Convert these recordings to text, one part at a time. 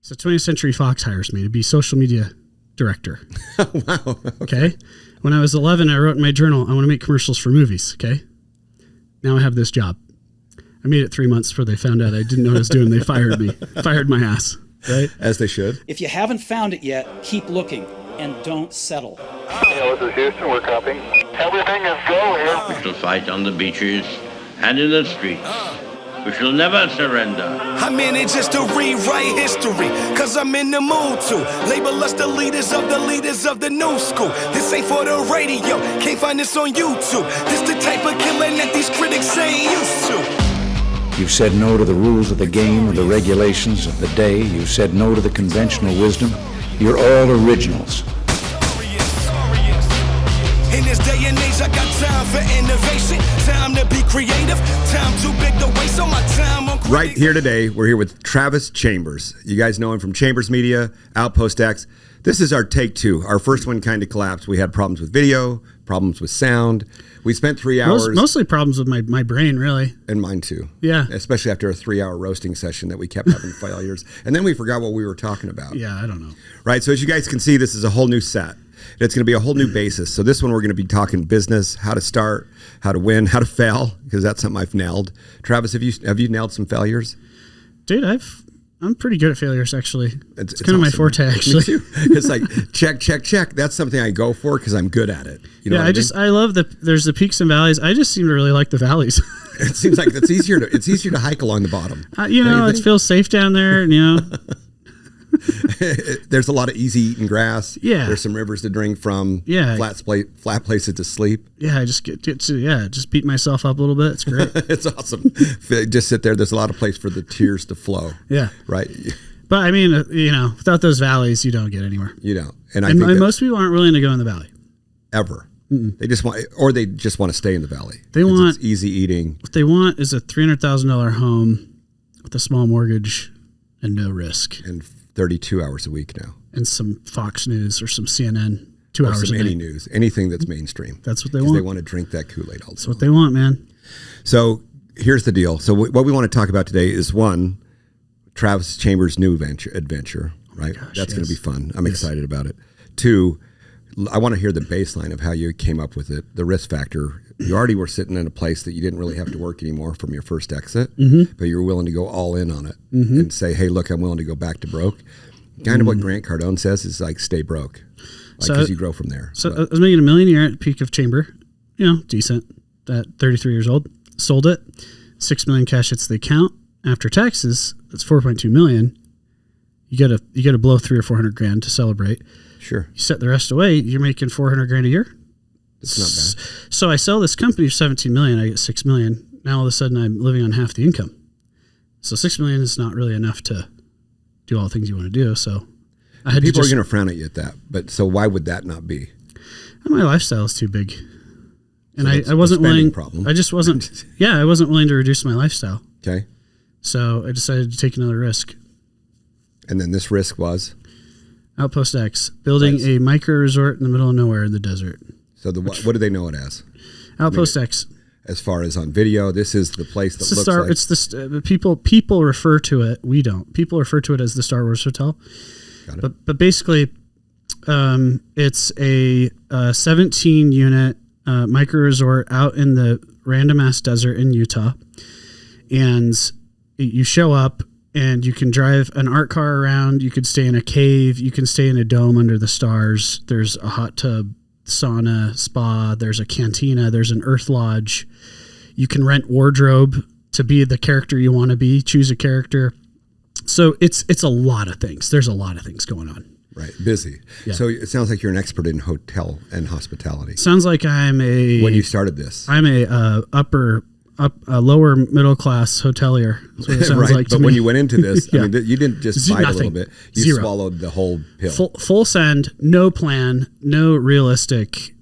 So 20th Century Fox hires me to be social media director. Wow. Okay. When I was 11, I wrote in my journal, I want to make commercials for movies. Okay. Now I have this job. I made it 3 months before they found out I didn't know what I was doing. They fired me, fired my ass. Right. As they should. If you haven't found it yet, keep looking and don't settle. This is Houston. We're copying. Everything is go here. We shall fight on the beaches and in the streets. We shall never surrender. I'm in it just to rewrite history, cause I'm in the mood to label us the leaders of the new school. This ain't for the radio, can't find this on YouTube. This the type of killing that these critics ain't used to. You've said no to the rules of the game and the regulations of the day. You've said no to the conventional wisdom. You're all originals. In this day and age, I got time for innovation, time to be creative, time too big to waste on my time on Right here today, we're here with Travis Chambers. You guys know him from Chambers Media, Outpost X. This is our take two. Our first one kind of collapsed. We had problems with video, problems with sound. We spent 3 hours. Mostly problems with my brain, really. And mine too. Yeah. Especially after a 3-hour roasting session that we kept having failures. And then we forgot what we were talking about. Yeah, I don't know. Right. So as you guys can see, this is a whole new set. It's going to be a whole new basis. So this one, we're going to be talking business, how to start, how to win, how to fail, because that's something I've nailed. Travis, have you nailed some failures? Dude, I'm pretty good at failures, actually. It's kind of awesome. my forte, actually. Me too. It's like check. That's something I go for because I'm good at it. You know I love there's the peaks and valleys. I just seem to really like the valleys. It seems like it's easier to hike along the bottom. It feels safe down there, and there's a lot of easy eating grass. Yeah. There's some rivers to drink from. Yeah. Flat places to sleep. Yeah, I just get to just beat myself up a little bit. It's great. It's awesome. Just sit there. There's a lot of place for the tears to flow. Yeah. Right. But I mean, without those valleys, you don't get anywhere. You know, and most people aren't willing to go in the valley. Ever. Mm-mm. They just want to stay in the valley. It's easy eating. What they want is a $300,000 home with a small mortgage and no risk. And 32 hours a week now. And some Fox News or some CNN 2 hours a day. Any news, anything that's mainstream. That's what they want. They want to drink that Kool-Aid all day. That's what they want, man. So here's the deal. So what we want to talk about today is one, Travis Chambers' new adventure, right? That's going to be fun. I'm excited about it. Two, I want to hear the baseline of how you came up with it, the risk factor. You already were sitting in a place that you didn't really have to work anymore from your first exit, but you were willing to go all in on it and say, hey, look, I'm willing to go back to broke. Kind of what Grant Cardone says is like, stay broke, because you grow from there. So I was making $1 million a year at peak of Chamber, decent, at 33 years old, sold it, $6 million cash hits the account. After taxes, that's $4.2 million. You got to blow $300 or $400 to celebrate. Sure. You set the rest away, you're making $400,000 a year. It's not bad. So I sell this company for $17 million. I get $6 million. Now all of a sudden I'm living on half the income. So $6 million is not really enough to do all the things you want to do. So people are going to frown at you at that. But so why would that not be? My lifestyle is too big, and so I wasn't willing. Problem. I just wasn't. I wasn't willing to reduce my lifestyle. Okay. So I decided to take another risk. And then this risk was Outpost X, building a micro resort in the middle of nowhere in the desert. So what do they know it as? Outpost X. As far as on video, this is the place that looks like... It's the people refer to it. We don't. People refer to it as the Star Wars Hotel. Got it. But basically, it's a 17-unit micro resort out in the random ass desert in Utah, and you show up and you can drive an art car around. You could stay in a cave. You can stay in a dome under the stars. There's a hot tub, sauna, spa. There's a cantina. There's an earth lodge. You can rent wardrobe to be the character you want to be. Choose a character. So it's a lot of things. There's a lot of things going on. Right, busy. Yeah. So it sounds like you're an expert in hotel and hospitality. Sounds like I'm a... When you started this. I'm a lower middle class hotelier. That's what it sounds right, like to but me. when you went into this, I mean, you didn't just bite a little bit. You Zero. Swallowed the whole pill. Full send, no plan, no realistic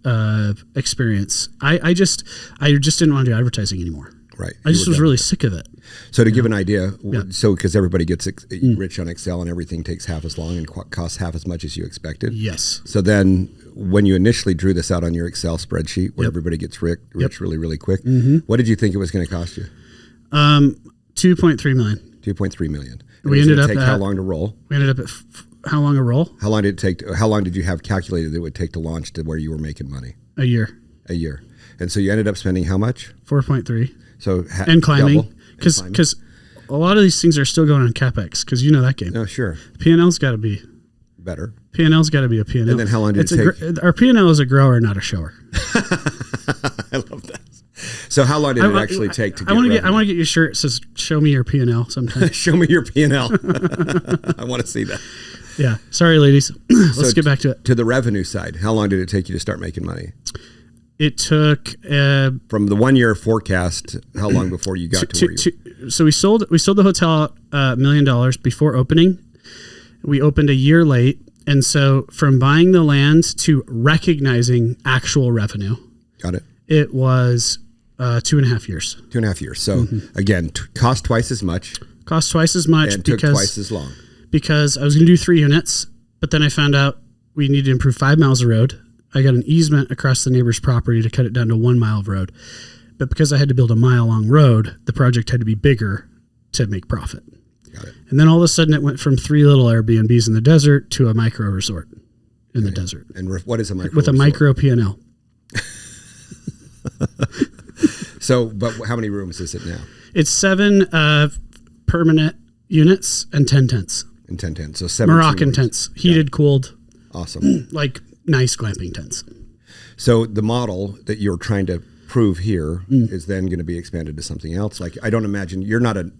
experience. I just didn't want to do advertising anymore. Right. I just was really sick of it. So to give an idea, so because everybody gets rich on Excel and everything takes half as long and costs half as much as you expected. Yes. So then when you initially drew this out on your Excel spreadsheet where everybody gets rich really, really quick, what did you think it was going to cost you? $2.3 million. $2.3 million. And we ended up take at, how long to roll? We ended up at how long a roll? How long did it take? How long did you have calculated it would take to launch to where you were making money? A year. A year. And so you ended up spending how much? 4.3. So and climbing, because a lot of these things are still going on capex because you know that game. Oh, sure. P&L's got to be better. P&L's got to be a P&L. And then how long did it take? Our P&L is a grower, not a shower. I love that. So how long did it actually take to get? I want to get your shirt that says "Show me your P&L" sometime. Show me your P&L. I want to see that. Yeah. Sorry, ladies. Let's get back to it. To the revenue side, how long did it take you to start making money? It took from the 1 year forecast. How long before you got to where you? So we sold the hotel $1 million before opening. We opened a year late, and so from buying the land to recognizing actual revenue, got it. It was 2.5 years. 2.5 years. So again, cost twice as much. Cost twice as much and took twice as long. Because I was going to do 3 units, but then I found out we needed to improve 5 miles of road. I got an easement across the neighbor's property to cut it down to 1 mile of road. But because I had to build a mile-long road, the project had to be bigger to make profit. Got it. And then all of a sudden it went from 3 little Airbnbs in the desert to a micro resort in the desert. And what is a micro With a resort? micro P&L. So, but how many rooms is it now? It's 7 permanent units and 10 tents. And 10 tents. So 7 Moroccan rooms. tents. Heated, cooled. Awesome. Like nice glamping tents. So the model that you're trying to prove here is then going to be expanded to something else. Like, I don't imagine you're not a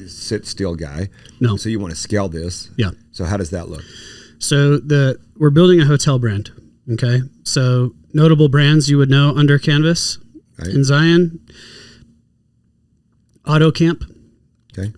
sit still guy. No. So you want to scale this. Yeah. So how does that look? So we're building a hotel brand. Okay. So notable brands you would know under Canvas Right. in Zion, Auto Camp. Okay.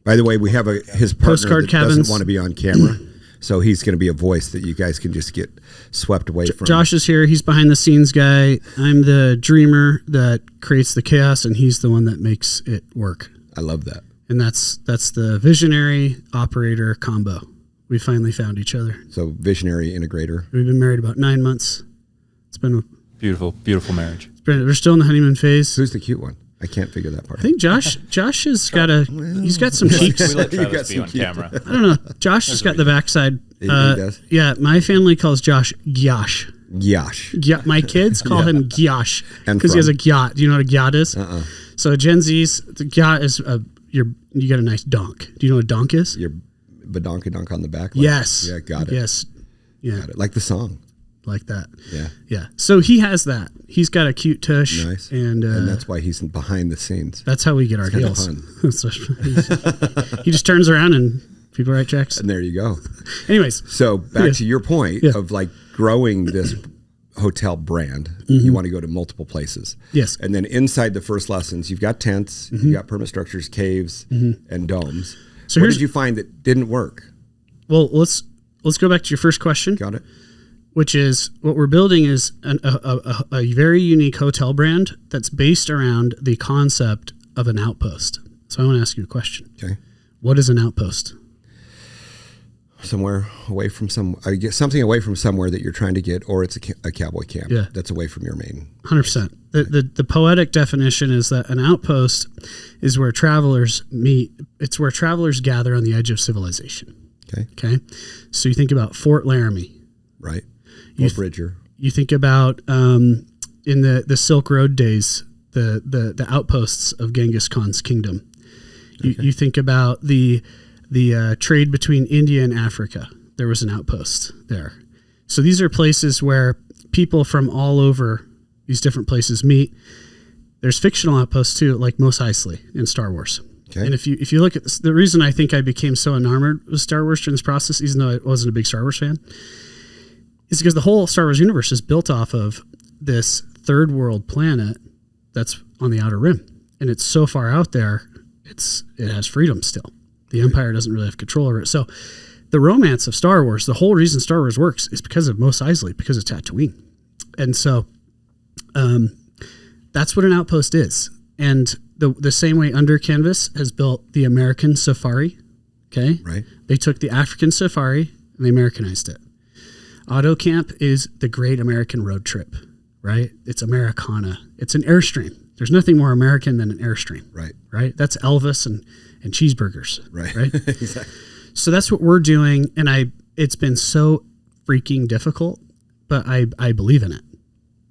By the way, we have his partner Postcard that cabins. doesn't want to be on camera. So he's going to be a voice that you guys can just get swept away from. Josh is here. He's behind the scenes guy. I'm the dreamer that creates the chaos, and he's the one that makes it work. I love that. And that's the visionary operator combo. We finally found each other. So visionary integrator. We've been married about 9 months. It's been beautiful marriage. we're still in the honeymoon phase. Who's the cute one? I can't figure that part. I think Josh has got he's got some cheeks. We let You got Travis be some on cute- camera. I don't know. Josh has got the backside. He does? Yeah, my family calls Josh Gyash. Yash. My kids call him Gyash And because he has a from? gyat. Do you know what a gyat is? So Gen Z's, the gyat is you got a nice donk. Do you know what a donk is? Your badonkadonk on the back. Yes. Yeah, got it. Yes. Yeah. Got it. Like the song. Like that. Yeah. Yeah. So he has that. He's got a cute tush. Nice. And that's why he's behind the scenes. that's how we get our It's kinda deals. He just turns around and people write checks. And there you go. Anyways. So back to your point Yeah. of like growing this hotel brand, you want to go to multiple places. Yes. And then inside the first lessons, you've got tents, you've got permanent structures, caves, and domes. So what here's- did you find that didn't work? Well, let's go back to your first question. Got it? Which is what we're building is a very unique hotel brand that's based around the concept of an outpost. So I want to ask you a question. Okay. What is an outpost? Somewhere away from something away from somewhere that you're trying to get, or it's a cowboy camp that's away from your main. 100%. The poetic definition is that an outpost is where travelers meet. It's where travelers gather on the edge of civilization. Okay. So you think about Fort Laramie. Right. Or Bridger. You think about in the Silk Road days, the outposts of Genghis Khan's kingdom. You think about the trade between India and Africa. There was an outpost there. So these are places where people from all over these different places meet. There's fictional outposts too, like Mos Eisley in Star Wars. Okay. And if you look at this, the reason I think I became so enamored with Star Wars during this process, even though I wasn't a big Star Wars fan, is because the whole Star Wars universe is built off of this third world planet that's on the outer rim. And it's so far out there, it has freedom still. The Empire doesn't really have control over it. So the romance of Star Wars, the whole reason Star Wars works is because of Mos Eisley, because of Tatooine. And so that's what an outpost is. And the same way Under Canvas has built the American safari, okay? Right. They took the African safari and they Americanized it. Auto Camp is the great American road trip, right? It's Americana. It's an Airstream. There's nothing more American than an Airstream. Right. Right. That's Elvis and cheeseburgers. Right. Right. Exactly. So that's what we're doing. And it's been so freaking difficult, but I believe in it.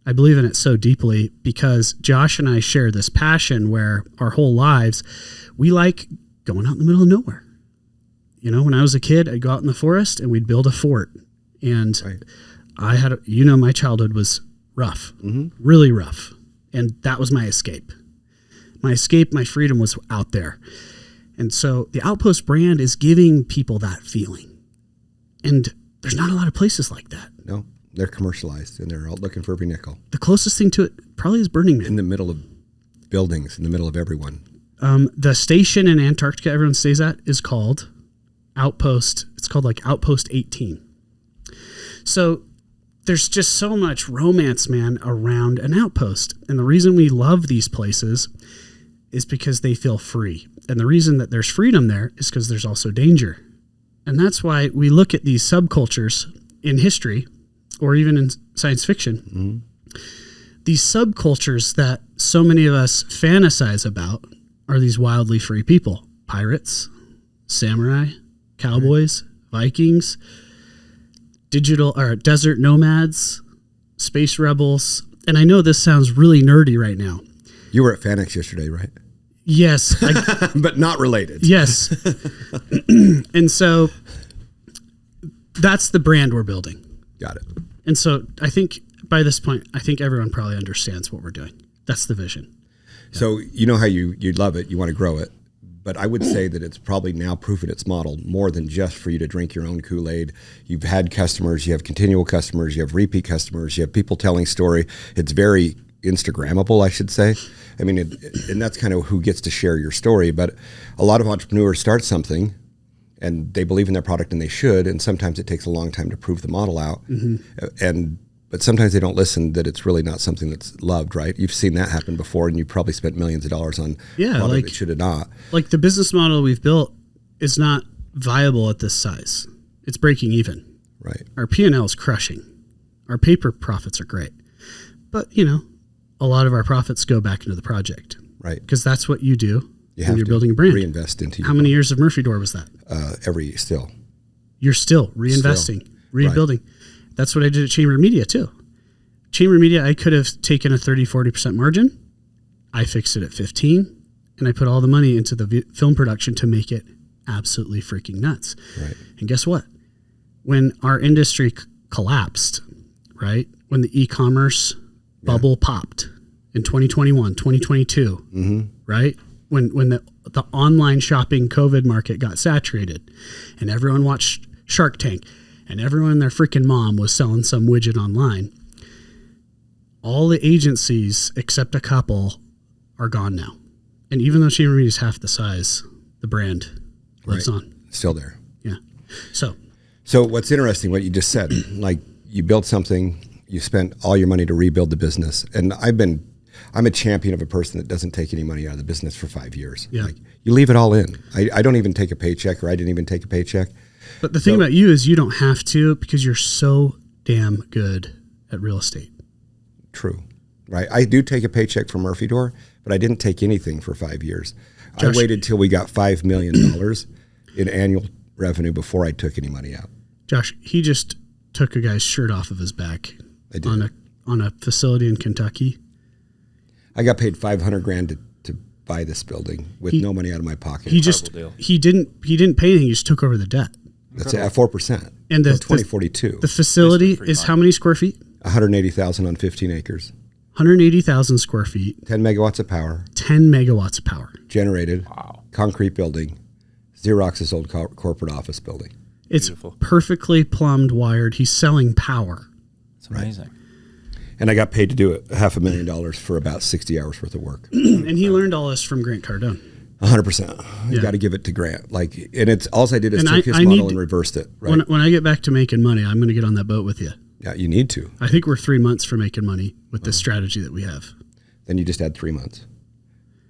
I believe in it so deeply because Josh and I share this passion where our whole lives, we like going out in the middle of nowhere. You know, when I was a kid, I'd go out in the forest and we'd build a fort. And right. My childhood was rough, really rough. And that was my escape. My escape, my freedom was out there. And so the Outpost brand is giving people that feeling. And there's not a lot of places like that. No, they're commercialized and they're all looking for every nickel. The closest thing to it probably is Burning Man. In the middle of buildings, in the middle of everyone. The station in Antarctica everyone stays at is called Outpost. It's called like Outpost 18. So there's just so much romance, man, around an outpost. And the reason we love these places is because they feel free. And the reason that there's freedom there is because there's also danger. And that's why we look at these subcultures in history or even in science fiction. These subcultures that so many of us fantasize about are these wildly free people. Pirates, samurai, cowboys, Vikings, desert nomads, space rebels. And I know this sounds really nerdy right now. You were at FanX yesterday, right? Yes. But not related. Yes. And so that's the brand we're building. Got it. And so I think by this point, I think everyone probably understands what we're doing. That's the vision. Yeah. So you know how you love it, you want to grow it. But I would say that it's probably now proven its model more than just for you to drink your own Kool-Aid. You've had customers, you have continual customers, you have repeat customers, you have people telling story. It's very Instagrammable, I should say. I mean, and that's kind of who gets to share your story. But a lot of entrepreneurs start something and they believe in their product and they should. And sometimes it takes a long time to prove the model out. But sometimes they don't listen that it's really not something that's loved, right? You've seen that happen before and you probably spent millions of dollars on product that should have not. Like the business model we've built is not viable at this size. It's breaking even. Right. Our P&L is crushing. Our paper profits are great. But, a lot of our profits go back into the project. Right. Because that's what you do when you're to building a brand. Reinvest into How many years of Murphy Door was that? Still. You're still reinvesting, rebuilding. Right. That's what I did at Chamber Media too. Chamber Media, I could have taken a 30-40% margin. I fixed it at 15 and I put all the money into the film production to make it absolutely freaking nuts. Right. And guess what? When our industry collapsed, right? When the e-commerce bubble popped in 2021, 2022, right? When the online shopping COVID market got saturated and everyone watched Shark Tank and everyone and their freaking mom was selling some widget online, all the agencies except a couple are gone now. And even though Chamber Media is half the size, the brand lives on. Still there. Yeah. So what's interesting, what you just said, like you built something, you spent all your money to rebuild the business. And I'm a champion of a person that doesn't take any money out of the business for 5 years. Yeah. Like you leave it all in. I don't even take a paycheck, or I didn't even take a paycheck. But the thing about you is you don't have to because you're so damn good at real estate. True. Right. I do take a paycheck from Murphy Door, but I didn't take anything for 5 years. Josh, I waited till we got $5 million in annual revenue before I took any money out. Josh, he just took a guy's shirt off of his back on a facility in Kentucky. I got paid $500,000 to buy this building with no money out of my pocket. He didn't pay anything. He just took over the debt. That's at 4%. And the 2042. The facility is how many square feet? 180,000 on 15 acres. 180,000 square feet. 10 megawatts of power. 10 megawatts of power. Generated. Wow. Concrete building. Xerox's old corporate office building. It's perfectly plumbed, wired. He's selling power. It's amazing. And I got paid to do it, $500,000 for about 60 hours worth of work. And he learned all this from Grant Cardone. 100%. You got to give it to Grant. And it's all I did is took his model and reversed it. Right? When I get back to making money, I'm going to get on that boat with you. Yeah, you need to. I think we're 3 months for making money with this strategy that we have. Then you just add 3 months.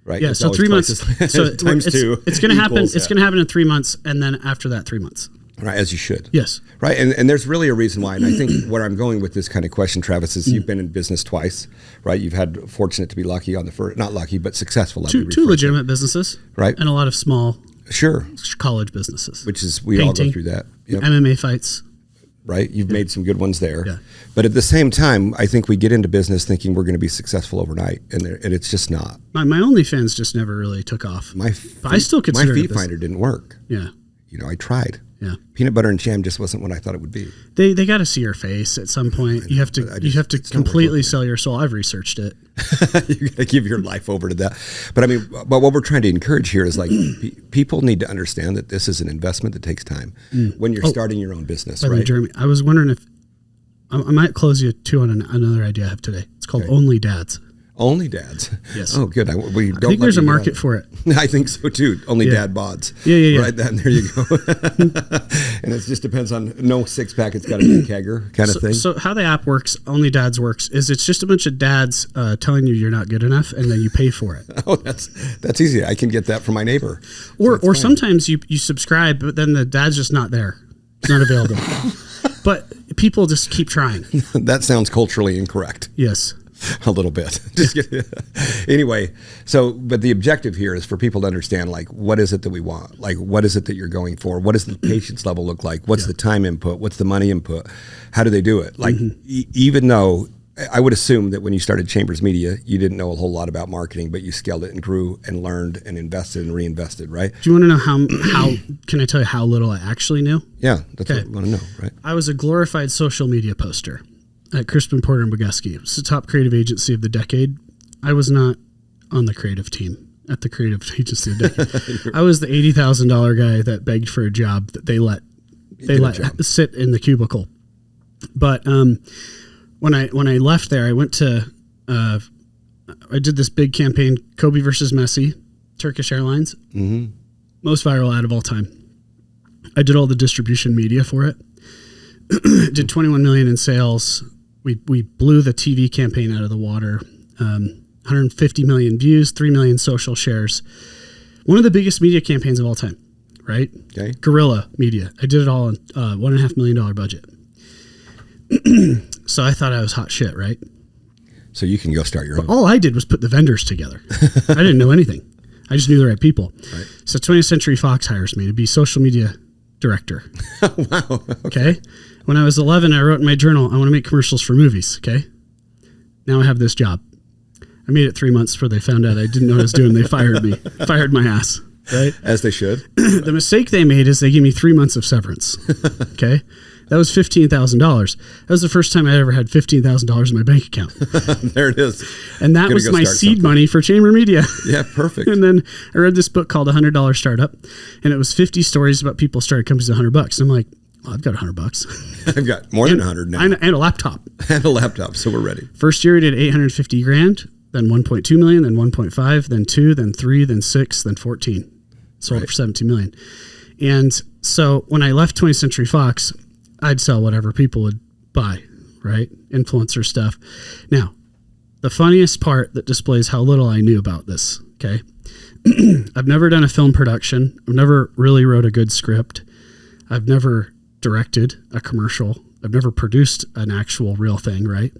Right? Yeah, it's so 3 months. So times two. It's going to happen. It's going to happen in 3 months, and then after that, 3 months. Right, as you should. Yes. Right, and there's really a reason why. And I think where I'm going with this kind of question, Travis, is you've been in business twice, right? You've had fortunate to be lucky on the first, not lucky, but successful. Two legitimate businesses. Right. And a lot of small college businesses. Which is, we all go through that. Yep. MMA fights. Right, you've made some good ones there. Yeah. But at the same time, I think we get into business thinking we're going to be successful overnight, and it's just not. My OnlyFans just never really took off. I still consider my feed finder didn't work. Yeah. I tried. Yeah. Peanut butter and jam just wasn't what I thought it would be. They got to see your face at some point. You have to completely sell your soul. I've researched it. You got to give your life over to that. But but what we're trying to encourage here is people need to understand that this is an investment that takes time when you're starting your own business, right? Jeremy, I was wondering if I might close you too on another idea I have today. It's called Only Dads. Only dads. Yes. Oh, good. I think there's a market for it. I think so too. Only dad bods. Yeah. Right. Then there you go. And it just depends on no 6-pack. It's got to be a kegger kind of thing. So how the app works, Only Dads works, is it's just a bunch of dads telling you you're not good enough, and then you pay for it. Oh, that's easy. I can get that from my neighbor. Or sometimes you subscribe, but then the dad's just not there. It's not available. But people just keep trying. That sounds culturally incorrect. Yes. A little bit. Anyway, but the objective here is for people to understand, what is it that we want? What is it that you're going for? What does the patience level look like? What's the time input? What's the money input? How do they do it? Even though I would assume that when you started Chambers Media, you didn't know a whole lot about marketing, but you scaled it and grew and learned and invested and reinvested, right? Do you want to know how can I tell you how little I actually knew? Yeah, that's what I want to know, right? I was a glorified social media poster at Crispin Porter and Boguski. It was the top creative agency of the decade. I was not on the creative team at the creative agency of the decade. I was the $80,000 guy that begged for a job that they let sit in the cubicle. But when I left there, I went to I did this big campaign, Kobe versus Messi, Turkish Airlines, most viral ad of all time. I did all the distribution media for it. Did 21 million in sales. We blew the TV campaign out of the water. 150 million views, 3 million social shares. One of the biggest media campaigns of all time, right? Okay. Guerrilla media. I did it all on $1.5 million budget. So I thought I was hot shit, right? So you can go start your own. All I did was put the vendors together. I didn't know anything. I just knew the right people. Right. So 20th Century Fox hires me to be social media director. Wow. Okay. When I was 11, I wrote in my journal, I want to make commercials for movies. Okay. Now I have this job. I made it 3 months before they found out I didn't know what I was doing. They fired me, fired my ass. Right. As they should. The mistake they made is they gave me 3 months of severance. Okay. That was $15,000. That was the first time I ever had $15,000 in my bank account. There it is. And that was my seed money for Chamber Media. Yeah, perfect. And then I read this book called $100 Startup, and it was 50 stories about people started companies at $100. And I'm like, well, I've got $100. I've got more than 100 now. And a laptop. And a laptop, so we're ready. First year we did $850,000, then 1.2 million, then 1.5, then 2, then 3, then 6, then 14. Sold it for 17 million. And so when I left 20th Century Fox, I'd sell whatever people would buy, right? Influencer stuff. Now, the funniest part that displays how little I knew about this, okay? I've never done a film production. I've never really wrote a good script. I've never directed a commercial. I've never produced an actual real thing, right?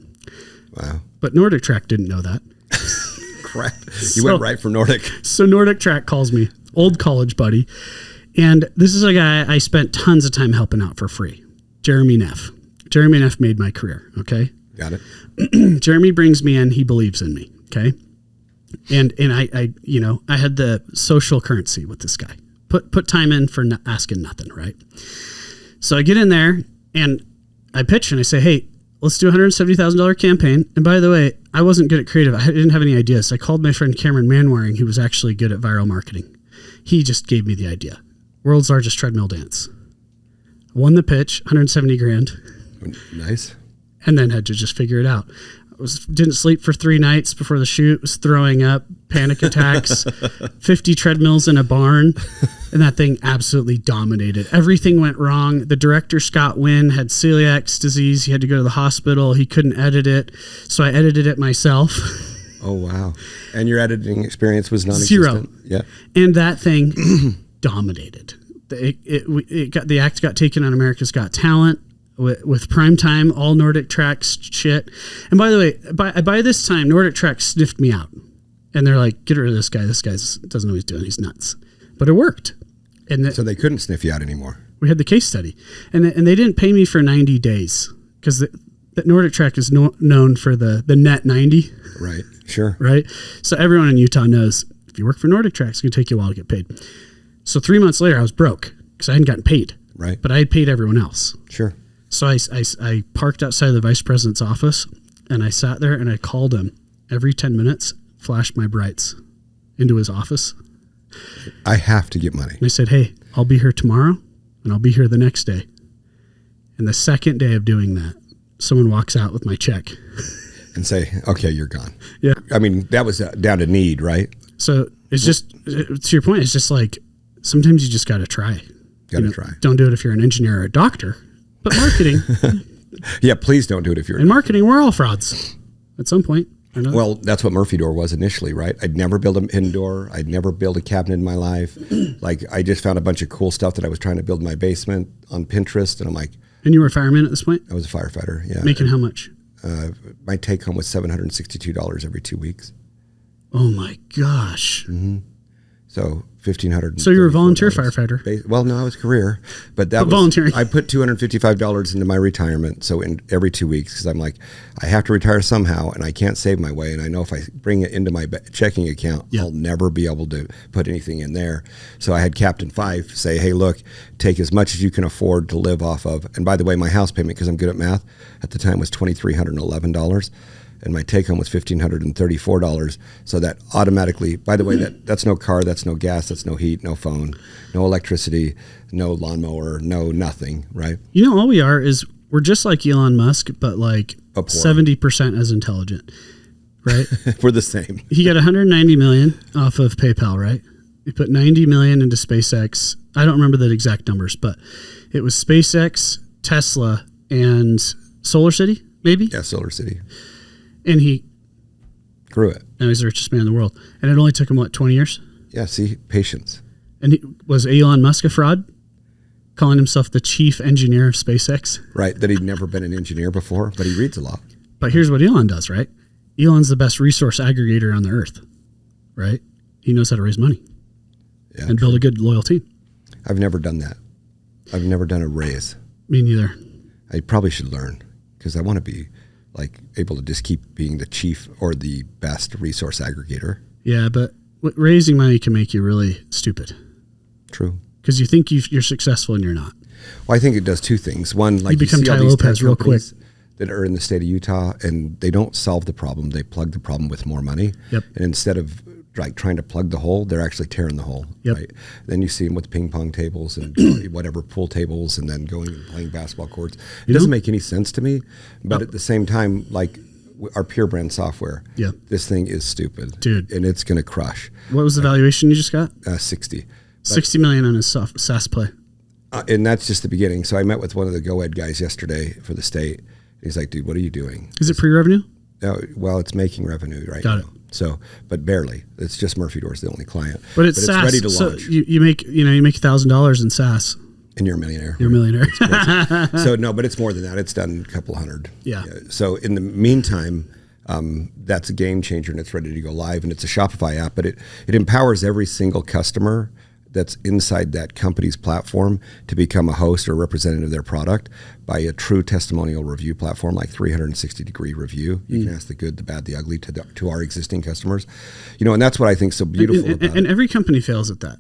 Wow. But Nordic Track didn't know that. Crap. You went right for Nordic. So Nordic Track calls me, old college buddy. And this is a guy I spent tons of time helping out for free. Jeremy Neff. Jeremy Neff made my career, okay? Got it. Jeremy brings me in, he believes in me, okay? And I had the social currency with this guy. Put time in for asking nothing, right? So I get in there and I pitch and I say, hey, let's do a $170,000 campaign. And by the way, I wasn't good at creative. I didn't have any ideas. So I called my friend Cameron Manwaring, who was actually good at viral marketing. He just gave me the idea. World's largest treadmill dance. Won the pitch, $170,000. Nice. And then had to just figure it out. Didn't sleep for 3 nights before the shoot, was throwing up, panic attacks, 50 treadmills in a barn, and that thing absolutely dominated. Everything went wrong. The director, Scott Wynn, had celiac disease. He had to go to the hospital. He couldn't edit it, so I edited it myself. Oh, wow. And your editing experience was non-existent? Zero. Yeah. And that thing dominated. The act got taken on America's Got Talent with primetime, all Nordic Track's shit. And by the way, by this time, Nordic Track sniffed me out. And they're like, get rid of this guy. This guy doesn't know what he's doing. He's nuts. But it worked. And so they couldn't sniff you out anymore. We had the case study. And they didn't pay me for 90 days because the Nordic Track is known for the net 90. Right. Sure. Right. So everyone in Utah knows if you work for Nordic Track, it's going to take you a while to get paid. So 3 months later, I was broke because I hadn't gotten paid. Right. But I had paid everyone else. Sure. So I parked outside the vice president's office and I sat there and I called him every 10 minutes, flashed my brights into his office. I have to get money. And I said, hey, I'll be here tomorrow and I'll be here the next day. And the second day of doing that, someone walks out with my check. And say, okay, you're gone. Yeah. I mean, that was down to need, right? So it's just, to your point, it's just like, sometimes you just got to try. Try. Don't do it if you're an engineer or a doctor, but marketing. Yeah, please don't do it if you're in marketing. We're all frauds at some point. Well, that's what Murphy Door was initially, right? I'd never built an indoor. I'd never built a cabinet in my life. Like, I just found a bunch of cool stuff that I was trying to build in my basement on Pinterest. And I'm like. And you were a fireman at this point? I was a firefighter, yeah. Making how much? My take home was $762 every 2 weeks. Oh my gosh. Mm-hmm. So $1,500. So you were a volunteer firefighter? Well, no, I was career, but was volunteering. I put $255 into my retirement. So in every 2 weeks, because I'm like, I have to retire somehow, and I can't save my way. And I know if I bring it into my checking account, I'll never be able to put anything in there. So I had Captain Fife say, hey, look, take as much as you can afford to live off of. And by the way, my house payment, because I'm good at math, at the time was $2,311. And my take home was $1,534. So that automatically, by the way, that's no car, that's no gas, that's no heat, no phone, no electricity, no lawnmower, no nothing, right? You know, all we are is we're just like Elon Musk, but like 70% as intelligent, right? We're the same. He got 190 million off of PayPal, right? He put 90 million into SpaceX. I don't remember the exact numbers, but it was SpaceX, Tesla, and Solar City, maybe? Yeah, Solar City. And he grew it. Now he's the richest man in the world. And it only took him, 20 years? Yeah, see, patience. And was Elon Musk a fraud? Calling himself the chief engineer of SpaceX? Right, that he'd never been an engineer before, but he reads a lot. But here's what Elon does, right? Elon's the best resource aggregator on the earth, right? He knows how to raise money and build a good, loyal team. I've never done that. I've never done a raise. Me neither. I probably should learn because I want to be able to just keep being the chief or the best resource aggregator. Yeah, but raising money can make you really stupid. True. Because you think you're successful and you're not. Well, I think it does two things. One, you become Ty Lopez real quick. That are in the state of Utah, and they don't solve the problem. They plug the problem with more money. Yep. And instead of trying to plug the hole, they're actually tearing the hole. Yep. Right. Then you see them with ping pong tables and whatever pool tables, and then going and playing basketball courts. It doesn't make any sense to me. But at the same time, like our Pure Brand software, this thing is stupid, dude, and it's going to crush. What was the valuation you just got? 60. 60 million on his SaaS play. And that's just the beginning. So I met with one of the GoEd guys yesterday for the state. He's like, dude, what are you doing? Is it pre-revenue? Well, it's making revenue right now. Got it. So, but barely. It's just Murphy Door's the only client. But it's SaaS. Ready to launch. So you make $1,000 in SaaS. And you're a millionaire. You're a millionaire. So no, but it's more than that. It's done a couple hundred. Yeah. So in the meantime, that's a game changer and it's ready to go live. And it's a Shopify app, but it empowers every single customer that's inside that company's platform to become a host or representative of their product by a true testimonial review platform, like 360-degree review. You can ask the good, the bad, the ugly to our existing customers. And that's what I think is so beautiful about it. And every company fails at that.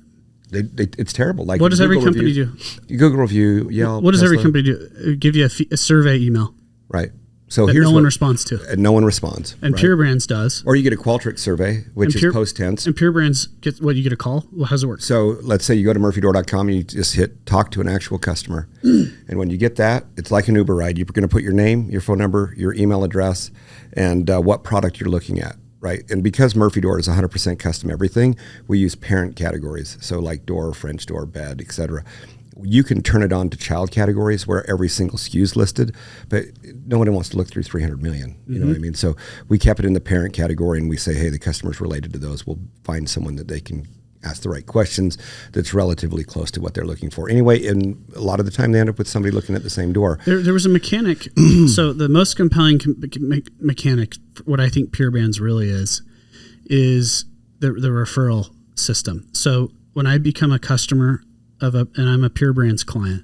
It's terrible. Like, what does every company do? Google review, Yelp. What does Tesla. every company do? Give you a survey email. Right. So that here's no one responds to. And no one responds. And right? Pure Brands does. Or you get a Qualtrics survey, which is post-tense. And Pure Brands gets what, you get a call? Well, how does it work? So let's say you go to murphydoor.com and you just hit talk to an actual customer. And when you get that, it's like an Uber ride. You're going to put your name, your phone number, your email address, and what product you're looking at. Right. And because Murphy Door is 100% custom everything, we use parent categories. So like door, French door, bed, etc. You can turn it on to child categories where every single SKU is listed, but no one wants to look through 300 million. You know what I mean? So we kept it in the parent category and we say, hey, the customer's related to those. We'll find someone that they can ask the right questions that's relatively close to what they're looking for. Anyway, and a lot of the time they end up with somebody looking at the same door. There was a mechanic. So the most compelling mechanic, what I think Pure Brands really is the referral system. So when I become a customer and I'm a Pure Brands client,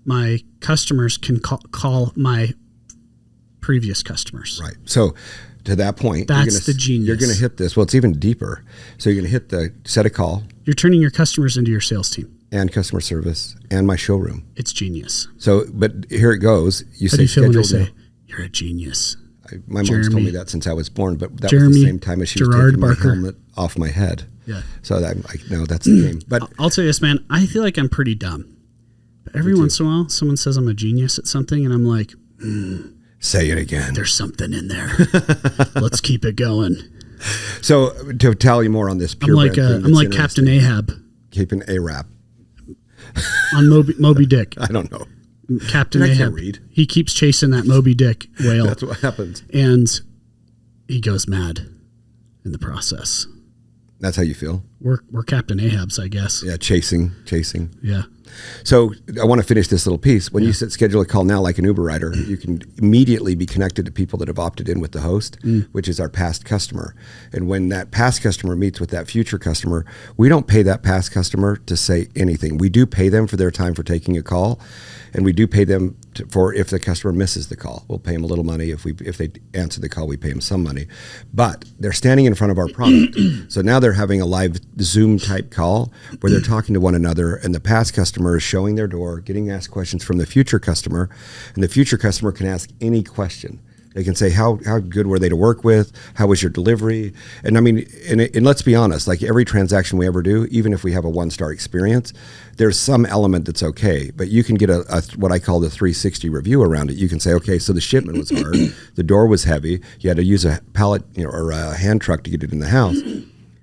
my customers can call my previous customers. Right. So to that point, that's the genius. You're going to hit this. Well, it's even deeper. So you're going to hit the set a call. You're turning your customers into your sales team. And customer service and my showroom. It's genius. So, but here it goes. How do you feel when I say, you're a genius? My mom's told me that since I was born, but that Jeremy, was the same time as she was taking my helmet off my head. Yeah. So I'm like, no, that's the game. But I'll tell you this, man. I feel like I'm pretty dumb. But every once in a while, someone says I'm a genius at something, and I'm like, say it again. There's something in there. Let's keep it going. So to tell you more on this, I'm like Captain Ahab. Keeping A-Rap. On Moby Dick. I don't know. Captain Ahab. Can't read. He keeps chasing that Moby Dick whale. That's what happens. And he goes mad in the process. That's how you feel? We're Captain Ahabs, I guess. Yeah, chasing. Yeah. So I want to finish this little piece. When you schedule a call now like an Uber rider, you can immediately be connected to people that have opted in with the host, which is our past customer. And when that past customer meets with that future customer, we don't pay that past customer to say anything. We do pay them for their time for taking a call, and we do pay them for if the customer misses the call. We'll pay them a little money. If they answer the call, we pay them some money. But they're standing in front of our product. So now they're having a live Zoom type call where they're talking to one another, and the past customer is showing their door, getting asked questions from the future customer, and the future customer can ask any question. They can say, how good were they to work with? How was your delivery? And I mean, and let's be honest, like every transaction we ever do, even if we have a 1-star experience, there's some element that's okay, but you can get a what I call the 360 review around it. You can say, okay, so the shipment was hard, the door was heavy, you had to use a pallet, or a hand truck to get it in the house.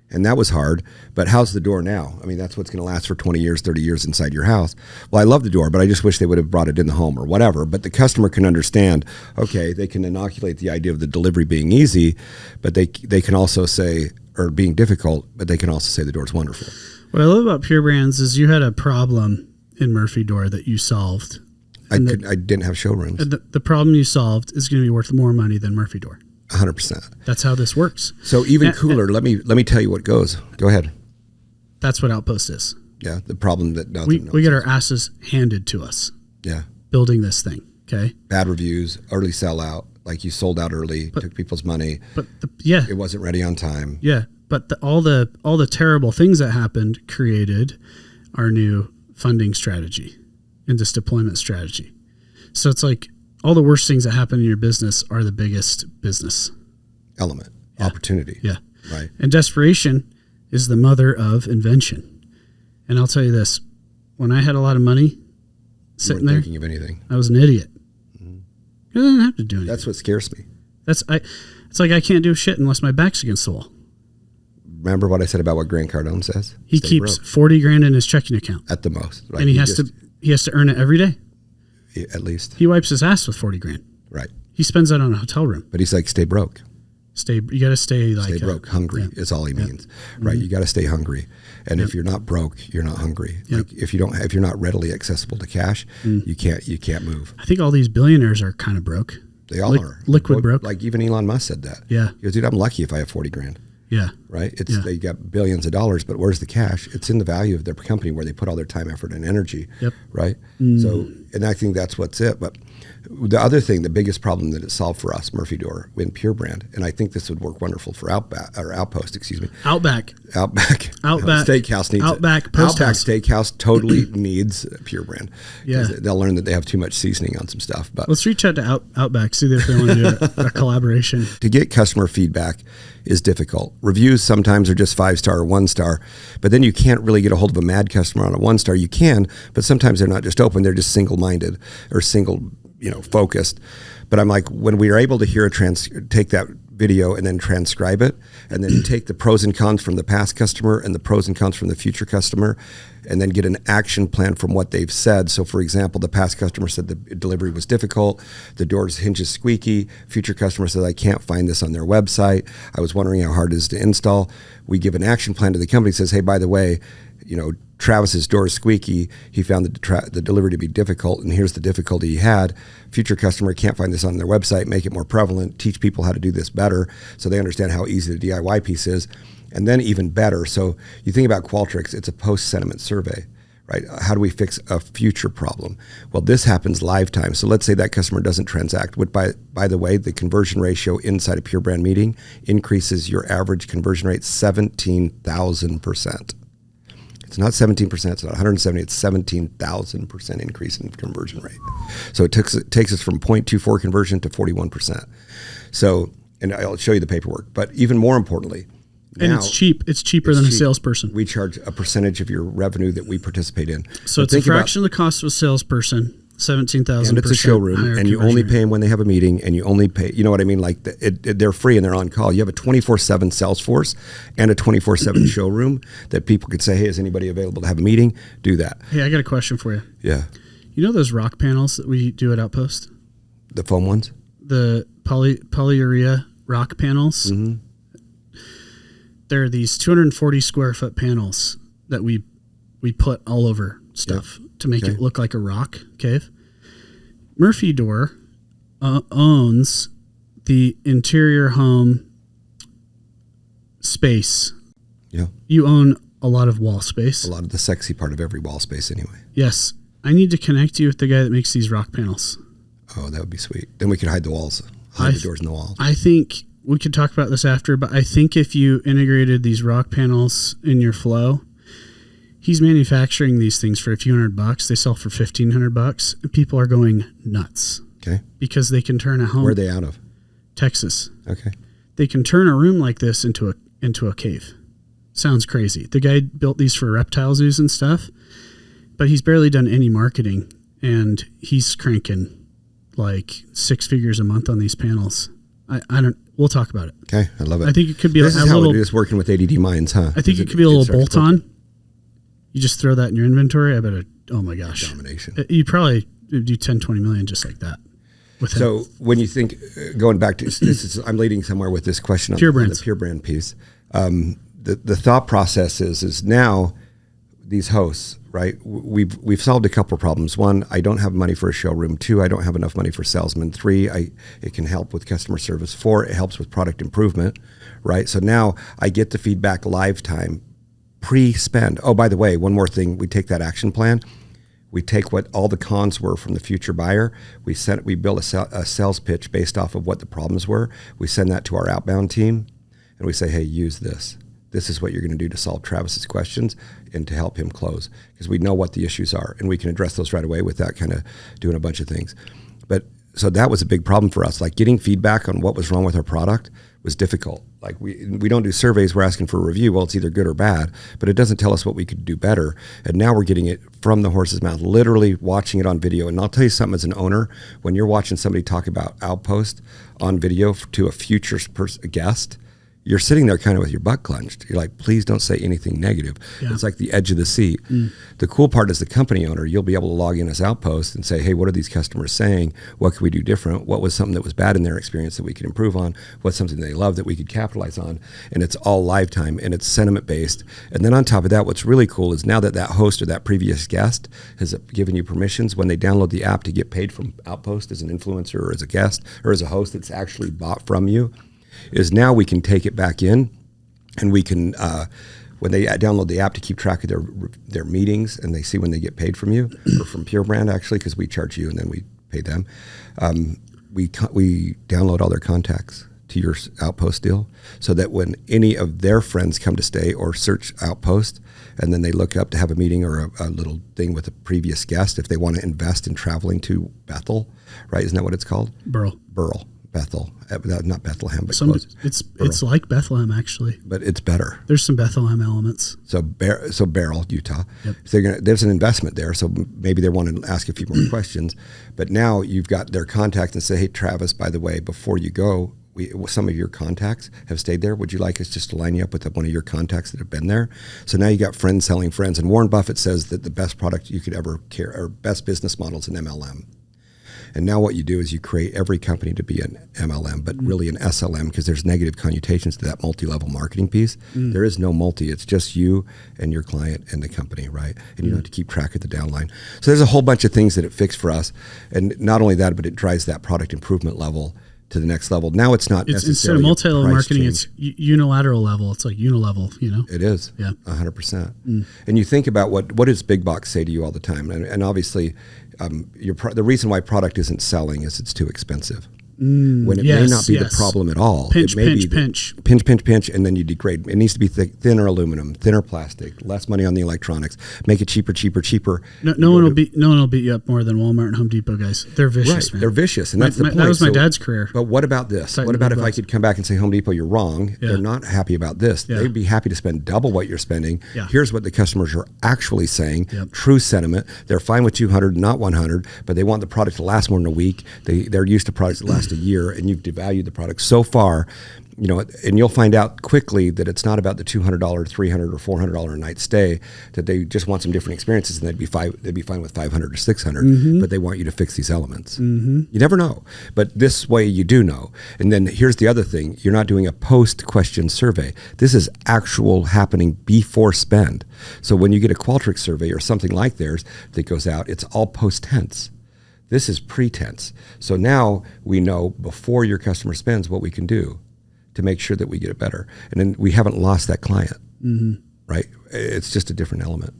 And that was hard, but how's the door now? I mean, that's what's going to last for 20 years, 30 years inside your house. Well, I love the door, but I just wish they would have brought it in the home or whatever. But the customer can understand, okay, they can inoculate the idea of the delivery being easy, but they can also say, or being difficult, but they can also say the door's wonderful. What I love about Pure Brands is you had a problem in Murphy Door that you solved. I didn't have showrooms. The problem you solved is going to be worth more money than Murphy Door. 100%. That's how this works. So even cooler, let me tell you what goes. Go ahead. That's what Outpost is. Yeah, the problem that we get our asses handed to us. Yeah. Building this thing, okay? Bad reviews, early sellout, like you sold out early, took people's money. But it wasn't ready on time. Yeah, but all the terrible things that happened created our new funding strategy and this deployment strategy. So it's like all the worst things that happen in your business are the biggest business element, opportunity. Yeah. Right. And desperation is the mother of invention. And I'll tell you this, when I had a lot of money sitting there, thinking of anything. I was an idiot. Mm-hmm. I didn't have to do anything. That's what scares me. It's like I can't do shit unless my back's against the wall. Remember what I said about what Grant Cardone says? He keeps $40,000 in his checking account at the most, right? And he has to earn it every day. At least he wipes his ass with $40,000. Right. He spends that on a hotel room. But he's like, stay broke. You got to stay broke. Hungry is all he means. Right. Mm-hmm. You got to stay hungry. And if you're not broke, you're not hungry. Like if you're not readily accessible to cash, you can't move. I think all these billionaires are kind of broke. They all are liquid broke. Like even Elon Musk said that. Yeah. He goes, dude, I'm lucky if I have $40,000. Yeah. Right. They got billions of dollars, but where's the cash? It's in the value of their company where they put all their time, effort, and energy. Yep. Right. So, and I think that's what's it. But the other thing, the biggest problem that it solved for us, Murphy Door, in Pure Brand, and I think this would work wonderful for Outpost, excuse me. Outback Steakhouse needs Outback it. Post Outback House. Steakhouse totally needs Pure Brand. Yeah. They'll learn that they have too much seasoning on some stuff. But let's reach out to Outback, see if they want to do a collaboration. To get customer feedback is difficult. Reviews sometimes are just 5-star or 1-star, but then you can't really get a hold of a mad customer on a 1-star. You can, but sometimes they're not just open, they're just single-minded or focused. But I'm like, when we are able to hear take that video and then transcribe it, and then take the pros and cons from the past customer and the pros and cons from the future customer, and then get an action plan from what they've said. So for example, the past customer said the delivery was difficult, the door's hinges squeaky. Future customer said, I can't find this on their website. I was wondering how hard it is to install. We give an action plan to the company, says, hey, by the way, Travis's door is squeaky. He found the delivery to be difficult, and here's the difficulty he had. Future customer can't find this on their website. Make it more prevalent. Teach people how to do this better so they understand how easy the DIY piece is. And then even better. So you think about Qualtrics, it's a post-sentiment survey, right? How do we fix a future problem? Well, this happens live time. So let's say that customer doesn't transact. By the way, the conversion ratio inside a Pure Brand meeting increases your average conversion rate 17,000%. It's not 17%, it's not 170, it's 17,000% increase in conversion rate. So it takes us from 0.24 conversion to 41%. So, and I'll show you the paperwork, but even more importantly, and it's cheap. It's cheaper than a salesperson. We charge a percentage of your revenue that we participate in. So it's a fraction of the cost of a salesperson, 17,000%. And it's a showroom, and you only pay them when they have a meeting, and you only pay, you know what I mean? Like they're free and they're on call. You have a 24/7 sales force and a 24/7 showroom that people could say, hey, is anybody available to have a meeting? Do that. Hey, I got a question for you. Yeah. You know those rock panels that we do at Outpost? The foam ones? The polyurea rock panels? Mm-hmm. There are these 240 square foot panels that we put all over stuff to make it look like a rock cave. Murphy Door owns the interior home space. Yeah. You own a lot of wall space. A lot of the sexy part of every wall space anyway. Yes. I need to connect you with the guy that makes these rock panels. Oh, that would be sweet. Then we could hide the walls, the doors in the walls. I think we could talk about this after, but I think if you integrated these rock panels in your flow, he's manufacturing these things for a few $100. They sell for $1,500, and people are going nuts. Okay. Because they can turn a home. Where are they out of? Texas. Okay. They can turn a room like this into a cave. Sounds crazy. The guy built these for reptile zoos and stuff, but he's barely done any marketing, and he's cranking like 6 figures a month on these panels. We'll talk about it. Okay, I love it. I think it could be this is how it is working with ADD Minds, huh? I think it could be a little bolt-on. You just throw that in your inventory. I bet oh my gosh. Domination. You probably do 10, 20 million just like that. So when you think, going back to this, I'm leading somewhere with this question on the Pure Brand piece. The thought process is now these hosts, right? We've solved a couple of problems. One, I don't have money for a showroom. 2, I don't have enough money for salesmen. 3, it can help with customer service. 4, it helps with product improvement, right? So now I get the feedback live time, pre-spend. Oh, by the way, one more thing. We take that action plan. We take what all the cons were from the future buyer. We build a sales pitch based off of what the problems were. We send that to our outbound team, and we say, hey, use this. This is what you're going to do to solve Travis's questions and to help him close, because we know what the issues are and we can address those right away without kind of doing a bunch of things. But so that was a big problem for us. Like getting feedback on what was wrong with our product was difficult. Like we don't do surveys. We're asking for a review. Well, it's either good or bad, but it doesn't tell us what we could do better. And now we're getting it from the horse's mouth, literally watching it on video. And I'll tell you something, as an owner, when you're watching somebody talk about Outpost on video to a future guest, you're sitting there kind of with your butt clenched. You're like, please don't say anything negative. Yeah. It's like the edge of the seat. The cool part is the company owner, you'll be able to log in as Outpost and say, hey, what are these customers saying? What could we do different? What was something that was bad in their experience that we could improve on? What's something they love that we could capitalize on? And it's all live time and it's sentiment based. And then on top of that, what's really cool is now that host or that previous guest has given you permissions, when they download the app to get paid from Outpost as an influencer or as a guest or as a host that's actually bought from you, is now we can take it back in, and we can, when they download the app to keep track of their meetings, and they see when they get paid from you, or from Pure Brand actually, because we charge you and then we pay them, we download all their contacts to your Outpost deal, so that when any of their friends come to stay or search Outpost, and then they look up to have a meeting or a little thing with a previous guest, if they want to invest in traveling to Bethel, right? Isn't that what it's called? Burl. Bethel, not Bethlehem, but close. It's like Bethlehem actually, but it's better. There's some Bethlehem elements. So Beryl, Utah. Yep. So there's an investment there. So maybe they want to ask a few more questions. But now you've got their contact and say, hey, Travis, by the way, before you go, some of your contacts have stayed there. Would you like us just to line you up with one of your contacts that have been there? So now you got friends selling friends. And Warren Buffett says that the best product you could ever care, or best business model, is an MLM. And now what you do is you create every company to be an MLM, but really an SLM, because there's negative connotations to that multi-level marketing piece. There is no multi. It's just you and your client and the company, right? And you don't have to keep track of the downline. So there's a whole bunch of things that it fixed for us. And not only that, but it drives that product improvement level to the next level. Now it's not necessarily instead of multi-level marketing, it's unilateral level. It's like unilevel, It is. Yeah. 100%. And you think about what does big box say to you all the time? And obviously, the reason why product isn't selling is it's too expensive. When it may not be the problem at all. Pinch, it may pinch, be pinch. Pinch, and then you degrade. It needs to be thinner aluminum, thinner plastic, less money on the electronics. Make it cheaper. No one will beat you up more than Walmart and Home Depot guys. They're vicious, man. They're vicious, and that's the point. That was my dad's career. But what about this? What about if I could come back and say, Home Depot, you're wrong. Yeah. They're not happy about this. Yeah. They'd be happy to spend double what you're spending. Yeah. Here's what the customers are actually saying. Yep. True sentiment. They're fine with 200, not 100, but they want the product to last more than a week. They're used to products that last a year, and you've devalued the product so far, and you'll find out quickly that it's not about the $200, $300, or $400 a night stay. That they just want some different experiences, and they'd be fine with $500 or $600. But they want you to fix these elements. You never know, but this way you do know. And then here's the other thing: you're not doing a post-question survey. This is actual happening before spend. So when you get a Qualtrics survey or something like theirs that goes out, it's all post-tense. This is pretense. So now we know before your customer spends what we can do to make sure that we get it better. And then we haven't lost that client, right? It's just a different element.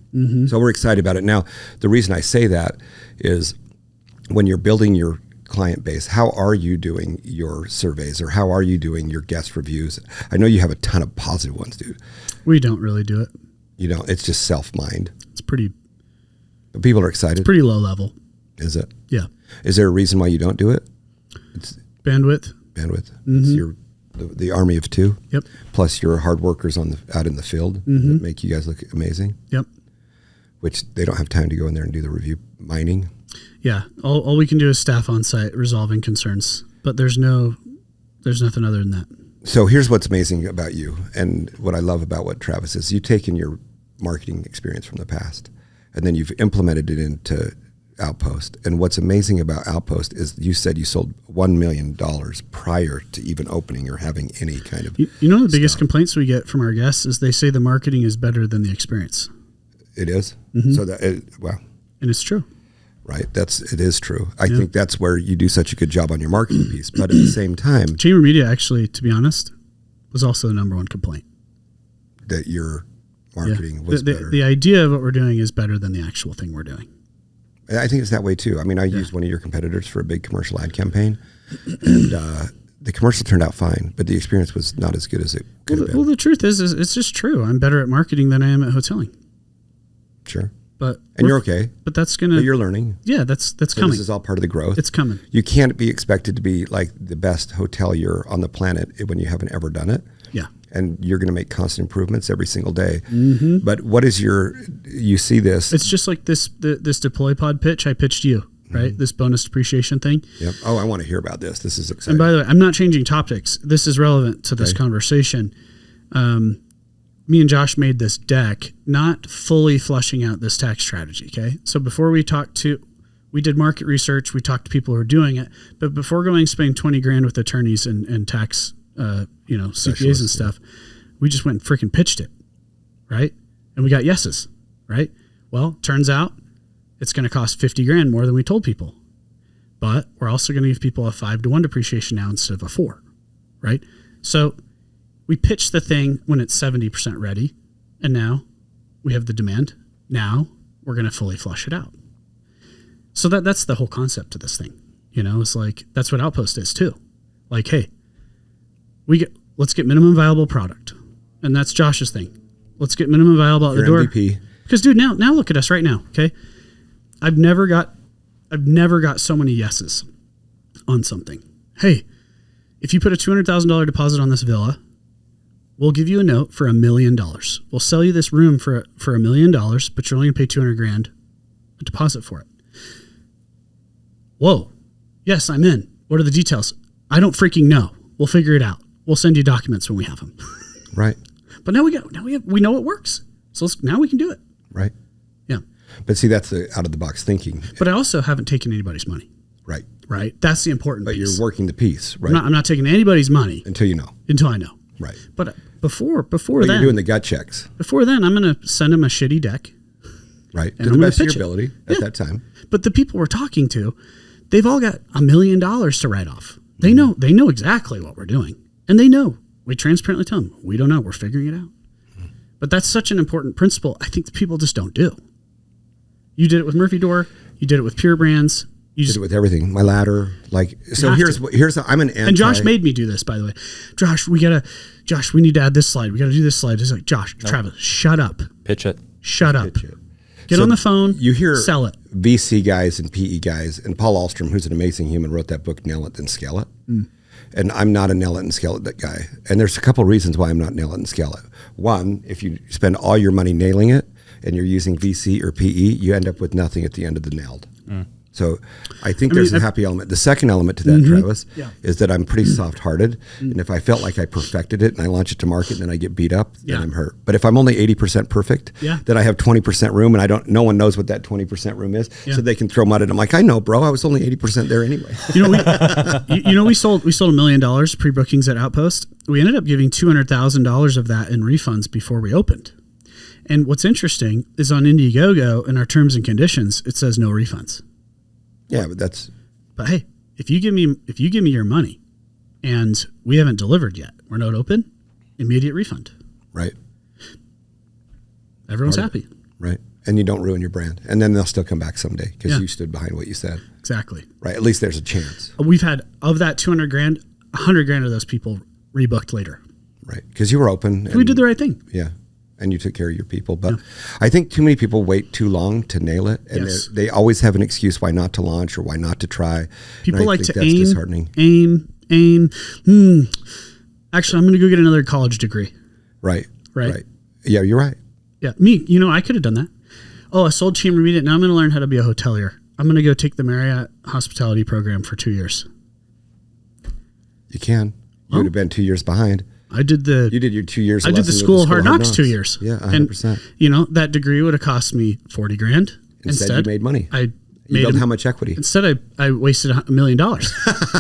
So we're excited about it. Now, the reason I say that is when you're building your client base, how are you doing your surveys, or how are you doing your guest reviews? I know you have a ton of positive ones, dude. We don't really do it. It's just self-mind. It's pretty. But people are excited. It's pretty low level. Is it? Yeah. Is there a reason why you don't do it? It's bandwidth. It's the army of two. Yep. Plus your hard workers out in the field that make you guys look amazing. Yep. Which they don't have time to go in there and do the review mining. Yeah. All we can do is staff on site resolving concerns, but there's nothing other than that. So here's what's amazing about you, and what I love about what Travis is. You've taken your marketing experience from the past, and then you've implemented it into Outpost. And what's amazing about Outpost is you said you sold $1 million prior to even opening or having any kind of the biggest complaints we get from our guests is they say the marketing is better than the experience. It is? So wow. And it's true. Right. It is true. I think that's where you do such a good job on your marketing piece. But at the same time, Chamber Media, actually, to be honest, was also the number one complaint. That your marketing was better. The idea of what we're doing is better than the actual thing we're doing. I think it's that way too. I mean, I used one of your competitors for a big commercial ad campaign, and the commercial turned out fine, but the experience was not as good as it could have been. Well, the truth is it's just true. I'm better at marketing than I am at hoteling. Sure. And you're okay. But that's But you're learning. Yeah, that's coming. This is all part of the growth. It's coming. You can't be expected to be like the best hotelier on the planet when you haven't ever done it. Yeah. And you're going to make constant improvements every single day. But what is you see this? It's just like this deploy pod pitch I pitched you, right? This bonus depreciation thing. Yep. Oh, I want to hear about this. This is exciting. And by the way, I'm not changing topics. This is relevant to this conversation. Me and Josh made this deck, not fully flushing out this tax strategy. Okay. So before we did market research, we talked to people who are doing it, but before going spending 20 grand with attorneys and tax, CPAs and stuff, we just went and freaking pitched it. Right. And we got yeses. Right. Well, turns out it's going to cost 50 grand more than we told people, but we're also going to give people a 5-to-1 depreciation now instead of a 4. Right. So we pitched the thing when it's 70% ready, and now we have the demand. Now we're going to fully flush it out. So that's the whole concept of this thing. It's like, that's what Outpost is too. Like, hey, let's get minimum viable product. And that's Josh's thing. Let's get minimum viable out the door. MVP. Because dude, now look at us right now. Okay. I've never got so many yeses on something. Hey, if you put a $200,000 deposit on this villa, we'll give you a note for $1 million. We'll sell you this room for $1 million, but you're only gonna pay 200 grand a deposit for it. Whoa. Yes, I'm in. What are the details? I don't freaking know. We'll figure it out. We'll send you documents when we have them. Right. But now we know it works. So now we can do it. Right. Yeah. But see, that's the out of the box thinking. But I also haven't taken anybody's money. Right. Right. That's the important But piece. you're working the piece, right? I'm not taking anybody's money until you know. Until I know. Right. But before But then, you're doing the gut checks. Before then, I'm going to send them a shitty deck. Right. And To I'm the gonna best of your pitch it. ability at that time. But the people we're talking to, they've all got $1 million to write off. They know exactly what we're doing. And they know. We transparently tell them, we don't know. We're figuring it out. But that's such an important principle. I think the people just don't do. You did it with Murphy Door. You did it with Pure Brands. You Did it with everything. My ladder, I'm an anti. And Josh made me do this, by the way. Josh, we need to add this slide. We got to do this slide. It's like, Travis, shut up. Pitch it. Shut up. Pitch it. Get So on the phone. You hear sell it. VC guys and PE guys, and Paul Alstrom, who's an amazing human, wrote that book, Nail It, Then Scale It. And I'm not a nail it and scale it guy. And there's a couple reasons why I'm not nail it and scale it. One, if you spend all your money nailing it and you're using VC or PE, you end up with nothing at the end of the nailed. So I think there's a happy element. The second element to that, Travis, is that I'm pretty soft-hearted. And if I felt like I perfected it and I launch it to market and then I get beat up, then I'm hurt. But if I'm only 80% perfect, then I have 20% room and no one knows what that 20% room is. So they can throw mud at it. I'm like, I know, bro, I was only 80% there anyway. We sold $1 million pre-bookings at Outpost. We ended up giving $200,000 of that in refunds before we opened. And what's interesting is on Indiegogo in our terms and conditions, it says no refunds. Yeah, But hey, if you give me your money and we haven't delivered yet, we're not open, immediate refund. Right. Everyone's happy. Right. And you don't ruin your brand. And then they'll still come back someday because you stood behind what you said. Exactly. Right. At least there's a chance. We've had, of that $200,000, $100,000 of those people rebooked later. Right. Because you were open. We did the right thing. Yeah. And you took care of your people. But I think too many people wait too long to nail it. And they always have an excuse why not to launch or why not to try. People like to aim. Disheartening. Aim. Actually, I'm going to go get another college degree. Right. Yeah, you're right. Yeah. I could have done that. Oh, I sold Chamber Media. Now I'm going to learn how to be a hotelier. I'm going to go take the Marriott hospitality program for 2 years. You can. You would have been 2 years behind. You did your 2 years. I did the School of Hard Knocks 2 years. Yeah, 100%. And, that degree would have cost me $40,000. Instead, you made money. You built how much equity? Instead, I wasted $1 million.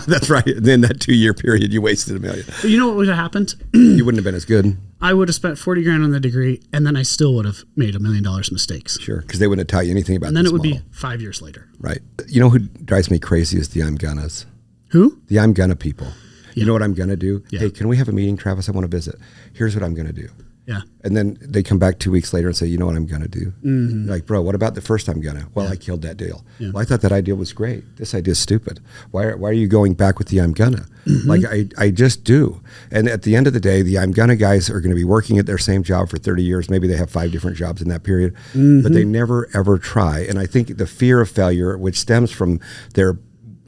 That's right. In that 2 year period, you wasted $1 million. But you know what would have happened? You wouldn't have been as good. I would have spent $40,000 on the degree, and then I still would have made $1 million mistakes. Sure, because they wouldn't have taught you anything about. And then this it would model. be 5 years later. Right. You know who drives me crazy is the I'm gonnas. Who? The I'm gonna people. You know what I'm going to do? Yeah. Hey, can we have a meeting, Travis? I want to visit. Here's what I'm going to do. Yeah. And then they come back 2 weeks later and say, you know what I'm going to do? Like, bro, what about the first I'm going to? Well, I killed that deal. Yeah. Well, I thought that idea was great. This idea is stupid. Why are you going back with the I'm going to? Like, I just do. And at the end of the day, the I'm going to guys are going to be working at their same job for 30 years. Maybe they have 5 different jobs in that period. But they never, ever try. And I think the fear of failure, which stems from their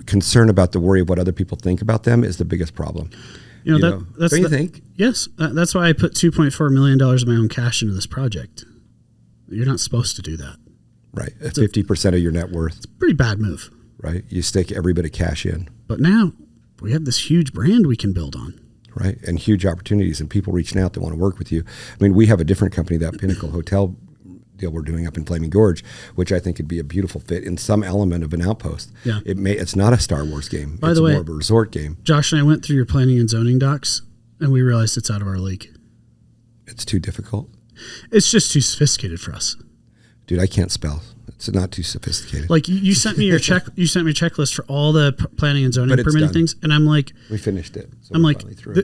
concern about the worry of what other people think about them, is the biggest problem. That's don't you think? Yes. That's why I put $2.4 million of my own cash into this project. You're not supposed to do that. Right. It's 50% of your net worth. It's a pretty bad move. Right. You stick every bit of cash in. But now we have this huge brand we can build on. Right. And huge opportunities and people reaching out that want to work with you. I mean, we have a different company, that Pinnacle Hotel deal we're doing up in Flaming Gorge, which I think could be a beautiful fit in some element of an Outpost. Yeah. It's not a Star Wars game. By the way, more of a resort game. Josh and I went through your planning and zoning docs and we realized it's out of our league. It's too difficult. It's just too sophisticated for us. Dude, I can't spell. It's not too sophisticated. Like you sent me your you sent me a checklist for all the planning and zoning permitting things, and I'm like, we finished it. So I'm like,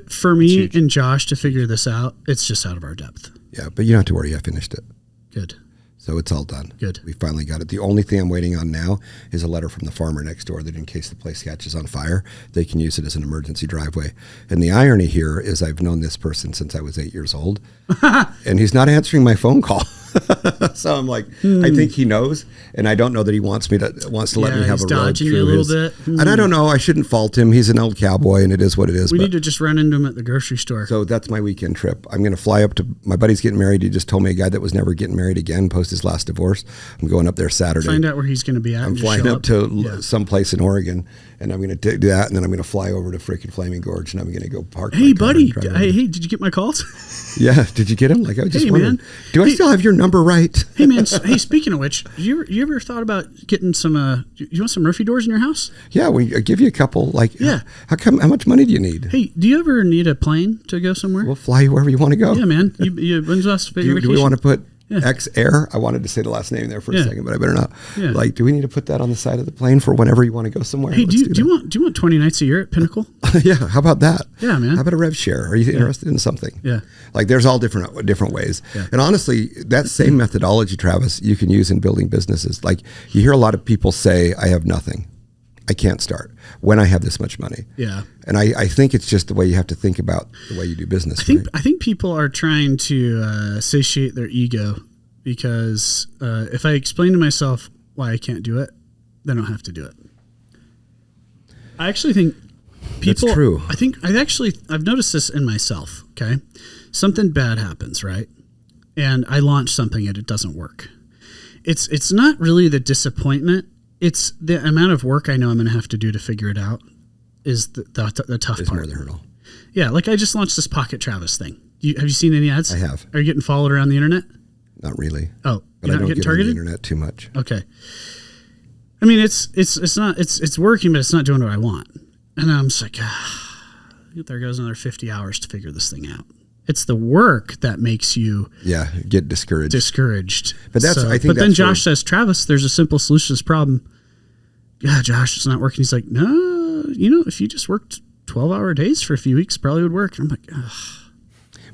for me and Josh to figure this out, it's just out of our depth. Yeah, but you don't have to worry. I finished it. Good. So it's all done. Good. We finally got it. The only thing I'm waiting on now is a letter from the farmer next door that in case the place catches on fire, they can use it as an emergency driveway. And the irony here is I've known this person since I was 8 years old, and he's not answering my phone call. So I'm like, I think he knows, and I don't know that he wants to let me have a road through you a little bit. And I don't know. I shouldn't fault him. He's an old cowboy, and it is what it is. We need to just run into him at the grocery store. So that's my weekend trip. I'm going to fly up to my buddy's getting married. He just told me a guy that was never getting married again post his last divorce. I'm going up there Saturday. Find out where he's going to be at. I'm flying up to some place in Oregon, and I'm going to do that, and then I'm going to fly over to freaking Flaming Gorge, and I'm going to go park. Hey, buddy. Hey, did you get my calls? Yeah, did you get him? Like, I was just wondering, man. do I still have your number right? Hey, man. Hey, speaking of which, you ever thought about getting some? You want some Murphy doors in your house? Yeah, I give you a couple. Like, yeah. How much money do you need? Hey, do you ever need a plane to go somewhere? We'll fly you wherever you want to go. Yeah, man. When's the last vacation? Do we want to put X Air? I wanted to say the last name there for a second, but I better not. Yeah. Like, do we need to put that on the side of the plane for whenever you want to go somewhere? Hey, do you want 20 nights a year at Pinnacle? Yeah, how about that? Yeah, man. How about a rev share? Are you interested in something? Yeah. Like, there's all different ways. Yeah. And honestly, that same methodology, Travis, you can use in building businesses. Like, you hear a lot of people say, I have nothing. I can't start when I have this much money. Yeah. And I think it's just the way you have to think about the way you do business. I think people are trying to satiate their ego, because if I explain to myself why I can't do it, then I don't have to do it. I actually think people. That's true. I've noticed this in myself. Okay, something bad happens, right? And I launch something and it doesn't work. It's not really the disappointment. It's the amount of work I know I'm going to have to do to figure it out is the tough part. More the hurdle. Yeah, like I just launched this Pocket Travis thing. Have you seen any ads? I have. Are you getting followed around the internet? Not really. Oh, but I don't get on the internet too much. Okay. I mean, it's working, but it's not doing what I want. And I'm just like, there goes another 50 hours to figure this thing out. It's the work that makes you get discouraged. But then Josh says, Travis, there's a simple solution to this problem. Yeah, Josh, it's not working. He's like, no, if you just worked 12-hour days for a few weeks, probably would work. And I'm like, ugh.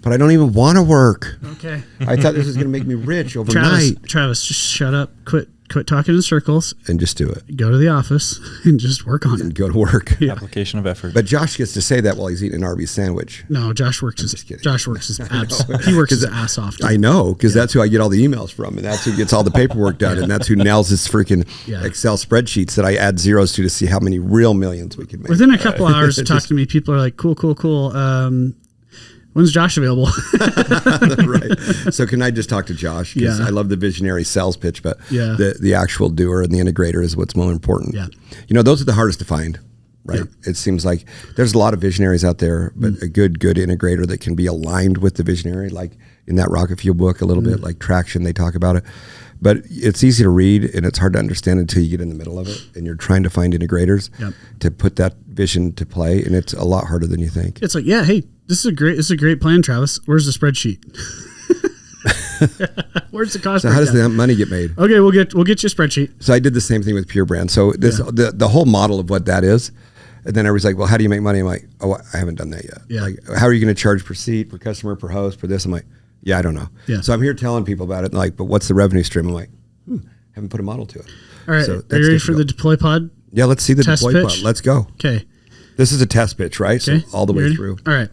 But I don't even want to work. Okay. I thought this was going to make me rich overnight. Travis, just shut up. Quit talking in circles. And just do it. Go to the office and just work on it. Go to work. Yeah. Application of effort. But Josh gets to say that while he's eating an Arby's sandwich. No, Josh works his abs. He works his ass off. I know, because that's who I get all the emails from, and that's who gets all the paperwork done, and that's who nails his freaking Excel spreadsheets that I add zeros to see how many real millions we can make. Within a couple hours of talking to me, people are like, cool. When's Josh available? Right. So can I just talk to Josh? Because I love the visionary sales pitch, but the actual doer and the integrator is what's more important. Yeah. Those are the hardest to find, right? Yeah. It seems like there's a lot of visionaries out there, but a good integrator that can be aligned with the visionary, like in that Rocket Fuel book a little bit, like Traction, they talk about it. But it's easy to read and it's hard to understand until you get in the middle of it and you're trying to find integrators to put that vision to play, and it's a lot harder than you think. It's like, hey, this is a great plan, Travis. Where's the spreadsheet? Where's the cost? So how does that money get made? Okay, we'll get you a spreadsheet. So I did the same thing with Pure Brand. So the whole model of what that is, and then everybody's like, well, how do you make money? I'm like, oh, I haven't done that yet. Yeah. Like, how are you going to charge per seat, per customer, per host, per this? I'm like, yeah, I don't know. Yeah. So I'm here telling people about it. Like, but what's the revenue stream? I'm like, haven't put a model to it. All right. So are you ready for the deploy pod? Yeah, let's see the test deploy pitch? pod. Let's go. Okay. This is a test pitch, right? Okay. So all the way through. All right.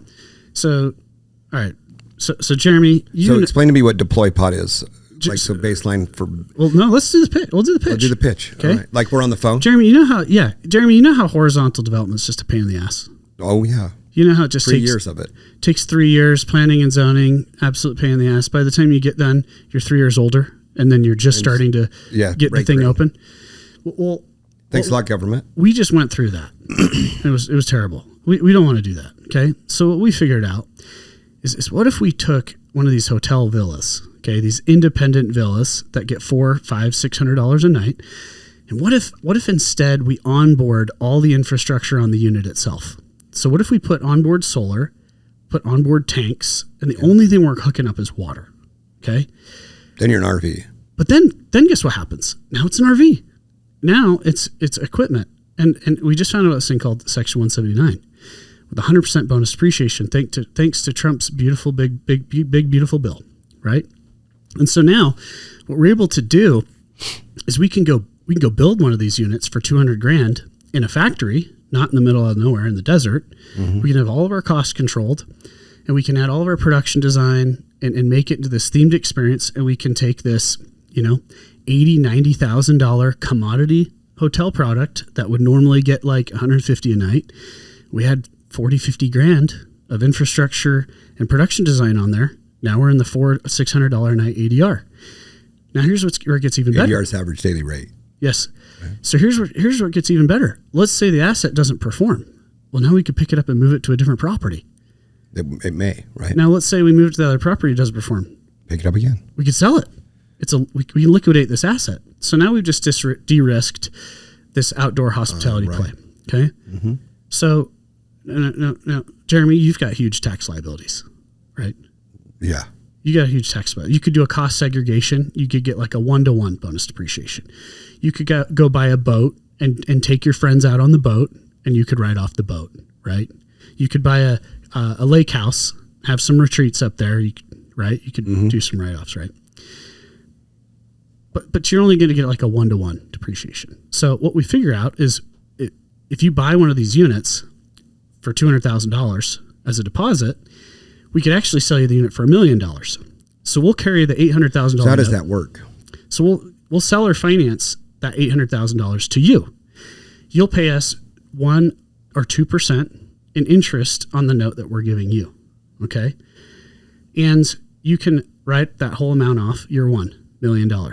So Jeremy, explain to me what deploy pod is. So baseline for. Well, no, let's do the pitch. We'll do the pitch. We'll do the pitch. Okay. Right. Like we're on the phone. Jeremy, you know how horizontal development is just a pain in the ass. Oh yeah. You know how it just 3 years of it. Takes 3 years, planning and zoning, absolute pain in the ass. By the time you get done, you're 3 years older, and then you're just starting to get the thing open. Well, thanks a lot, government. We just went through that. It was terrible. We don't want to do that. Okay, so what we figured out is what if we took one of these hotel villas, okay, these independent villas that get $400, $500, $600 a night, and what if instead we onboard all the infrastructure on the unit itself? So what if we put onboard solar, put onboard tanks, and the only thing we're hooking up is water? Okay. Then you're an RV. But then guess what happens? Now it's an RV. Now it's equipment. And we just found out this thing called Section 179 with 100% bonus depreciation thanks to Trump's beautiful big beautiful bill, right? And so now what we're able to do is we can go build one of these units for $200,000 in a factory, not in the middle of nowhere in the desert. Mm-hmm. We can have all of our costs controlled, and we can add all of our production design and make it into this themed experience. And we can take this, $80,000, $90,000 commodity hotel product that would normally get like $150 a night. We had $40,000-$50,000 of infrastructure and production design on there. Now we're in the $600 a night ADR. Now here's where it gets even better. ADR's average daily rate. Yes. So here's what gets even better. Let's say the asset doesn't perform. Well, now we could pick it up and move it to a different property. It may, right? Now let's say we move it to the other property, it doesn't perform. Pick it up again. We could sell it. We can liquidate this asset. So now we've just de-risked this outdoor hospitality play. Okay. Mm-hmm. So now, Jeremy, you've got huge tax liabilities, right? Yeah. You got a huge tax liability. You could do a cost segregation. You could get like a 1-to-1 bonus depreciation. You could go buy a boat and take your friends out on the boat, and you could ride off the boat, right? You could buy a lake house, have some retreats up there, right? You could do some write-offs, right? But you're only going to get like a 1-to-1 depreciation. So what we figure out is if you buy one of these units for $200,000 as a deposit, we could actually sell you the unit for $1 million. So we'll carry the $800,000. So how does that work? So we'll sell or finance that $800,000 to you. You'll pay us 1 or 2% in interest on the note that we're giving you. Okay. And you can write that whole amount off year one, $1 million.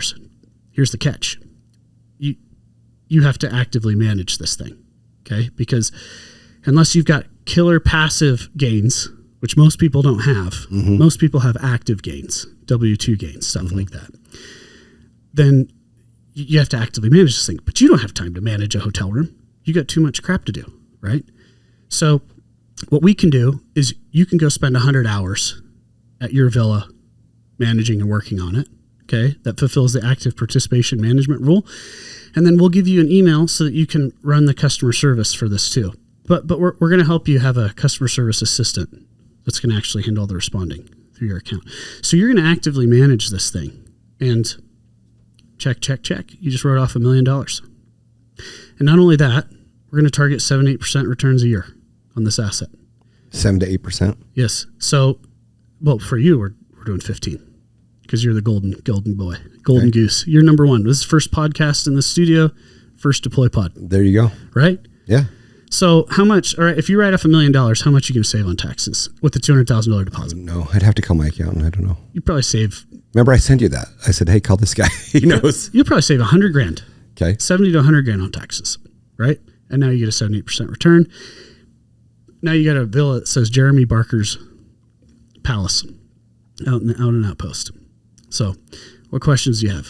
Here's the catch. You have to actively manage this thing. Okay. Because unless you've got killer passive gains, which most people don't have, most people have active gains, W-2 gains, stuff like that, then you have to actively manage this thing. But you don't have time to manage a hotel room. You got too much crap to do, right? So what we can do is you can go spend 100 hours at your villa managing and working on it, okay? That fulfills the active participation management rule. And then we'll give you an email so that you can run the customer service for this too. But we're going to help you have a customer service assistant that's going to actually handle all the responding through your account. So you're going to actively manage this thing. And check. You just wrote off $1 million. And not only that, we're going to target 7-8% returns a year on this asset. 7 to 8%. Yes. So, well, for you, we're doing 15 because you're the golden boy, golden goose. You're number one. This is the first podcast in the studio, first deploy pod. There you go. Right? Yeah. So how much, all right, if you write off $1 million, how much are you going to save on taxes with the $200,000 deposit? No, I'd have to call my accountant. I don't know. You probably save. Remember I sent you that. I said, hey, call this guy. He knows. You'll probably save $100,000. Okay. 70 to 100 grand on taxes, right? And now you get a 78% return. Now you got a villa that says Jeremy Barker's Palace out in Outpost. So what questions do you have?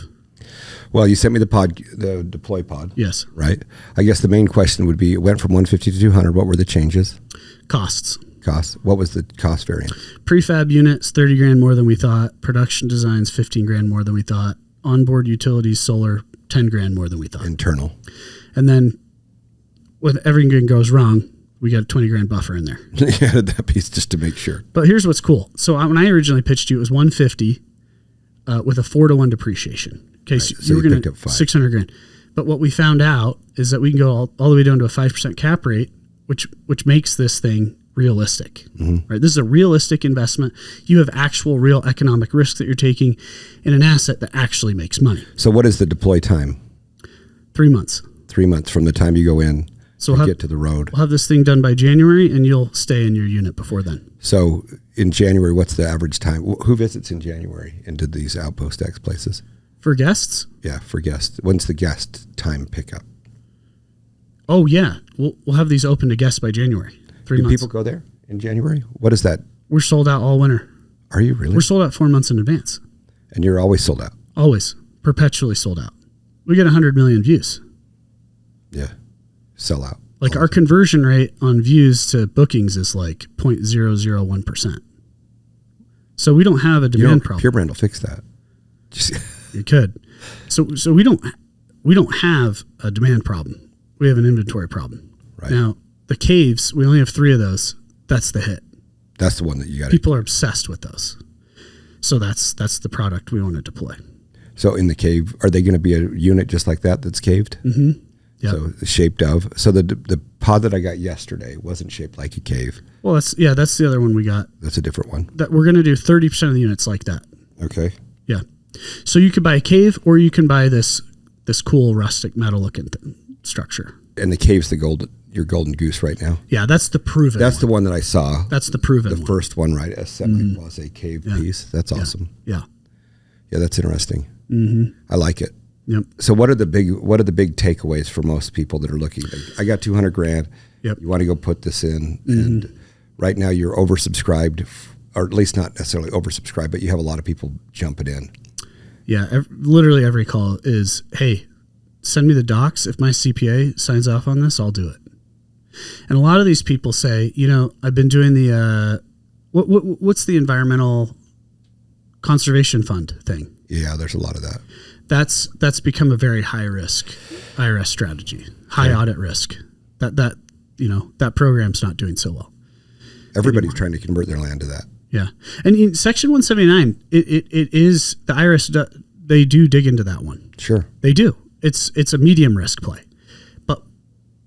Well, you sent me the deploy pod. Yes. Right. I guess the main question would be, it went from 150 to 200. What were the changes? Costs. What was the cost variance? Prefab units, 30 grand more than we thought. Production designs, 15 grand more than we thought. Onboard utilities, solar, 10 grand more than we thought. Internal. And then when everything goes wrong, we got a 20 grand buffer in there. You added that piece just to make sure. But here's what's cool. So when I originally pitched you, it was 150 with a 4-to-1 depreciation. Okay, so you were going to 600 grand. But what we found out is that we can go all the way down to a 5% cap rate, which makes this thing realistic. Right? This is a realistic investment. You have actual real economic risk that you're taking in an asset that actually makes money. So what is the deploy time? 3 months. 3 months from the time you go in to get to the road. We'll have this thing done by January, and you'll stay in your unit before then. So in January, what's the average time? Who visits in January into these Outpost X places? For guests? Yeah, for guests. When's the guest time pickup? Oh, yeah. We'll have these open to guests by January. 3 months. Do people go there in January? What is that? We're sold out all winter. Are you really? We're sold out 4 months in advance. And you're always sold out? Always. Perpetually sold out. We get 100 million views. Yeah. Sell out. Like our conversion rate on views to bookings is like 0.001%. So we don't have a demand problem. Pure Brand will fix that. You could. So we don't have a demand problem. We have an inventory problem. Right. Now, the caves, we only have 3 of those. That's the hit. That's the one that you got. People are obsessed with those. So that's the product we want to deploy. So in the cave, are they going to be a unit just like that's caved? Mm-hmm. Yep. So shaped of. So the pod that I got yesterday wasn't shaped like a cave. Well, that's the other one we got. That's a different one. That we're going to do 30% of the units like that. Okay. Yeah. So you could buy a cave, or you can buy this cool rustic metal looking structure. And the cave's your golden goose right now. Yeah, that's the proven. That's the one that I saw. That's the proven. The first one, right? A semi was a cave piece. That's awesome. Yeah. Yeah, that's interesting. Mm-hmm. I like it. Yep. So what are the big takeaways for most people that are looking? Like, I got $200,000. Yep. You want to go put this in, and right now you're oversubscribed, or at least not necessarily oversubscribed, but you have a lot of people jumping in. Yeah, literally every call is, hey, send me the docs. If my CPA signs off on this, I'll do it. And a lot of these people say, I've been doing the what's the environmental conservation fund thing? Yeah, there's a lot of that. That's become a very high risk IRS strategy, high audit risk. That program's not doing so well. Everybody's trying to convert their land to that. Yeah, and in Section 179, it is the IRS. They do dig into that one. Sure, they do. It's a medium risk play, but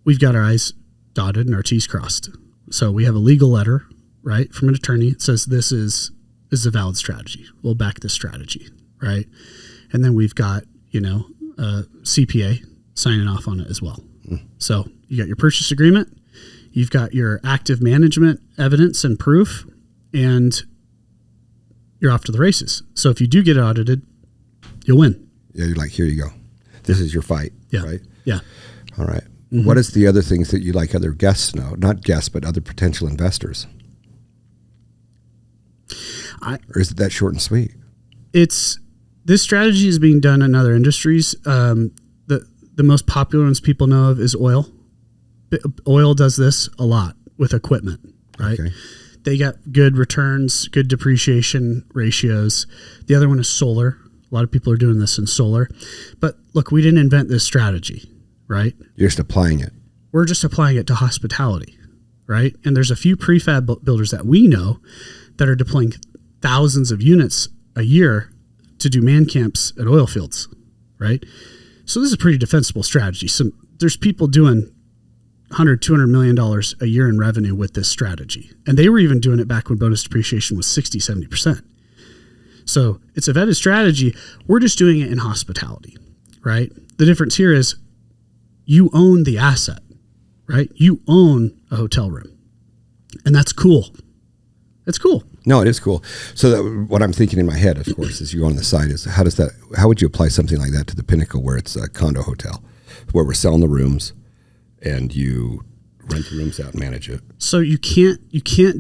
we've got our I's dotted and our T's crossed. So we have a legal letter, right, from an attorney. It says this is a valid strategy. We'll back this strategy, right? And then we've got a CPA signing off on it as well. So you got your purchase agreement, you've got your active management evidence and proof, and you're off to the races. So if you do get audited, you'll win. Yeah, you're like, here you go. This is your fight, right? Yeah. All right. Mm-hmm. What is the other things that you like other guests know? Not guests, but other potential investors. Or is it that short and sweet? This strategy is being done in other industries. The most popular ones people know of is oil. Oil does this a lot with equipment, right? Okay. They got good returns, good depreciation ratios. The other one is solar. A lot of people are doing this in solar. But look, we didn't invent this strategy, right? You're just applying it. We're just applying it to hospitality, right? And there's a few prefab builders that we know that are deploying thousands of units a year to do man camps at oil fields, right? So this is a pretty defensible strategy. There's people doing $100, $200 million a year in revenue with this strategy. And they were even doing it back when bonus depreciation was 60, 70%. So it's a vetted strategy. We're just doing it in hospitality, right? The difference here is you own the asset, right? You own a hotel room. And that's cool. It's cool. No, it is cool. So what I'm thinking in my head, of course, as you on the side is how would you apply something like that to the Pinnacle where it's a condo hotel where we're selling the rooms and you rent the rooms out and manage it? So you can't